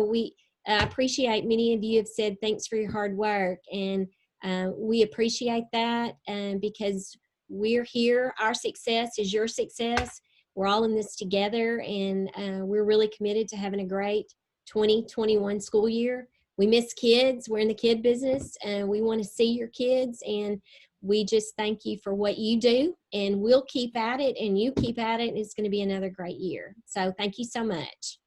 we appreciate, many of you have said thanks for your hard work, and we appreciate that because we're here. Our success is your success. We're all in this together, and we're really committed to having a great 2021 school year. We miss kids. We're in the kid business, and we want to see your kids, and we just thank you for what you do, and we'll keep at it, and you keep at it, and it's going to be another great year. So thank you so much.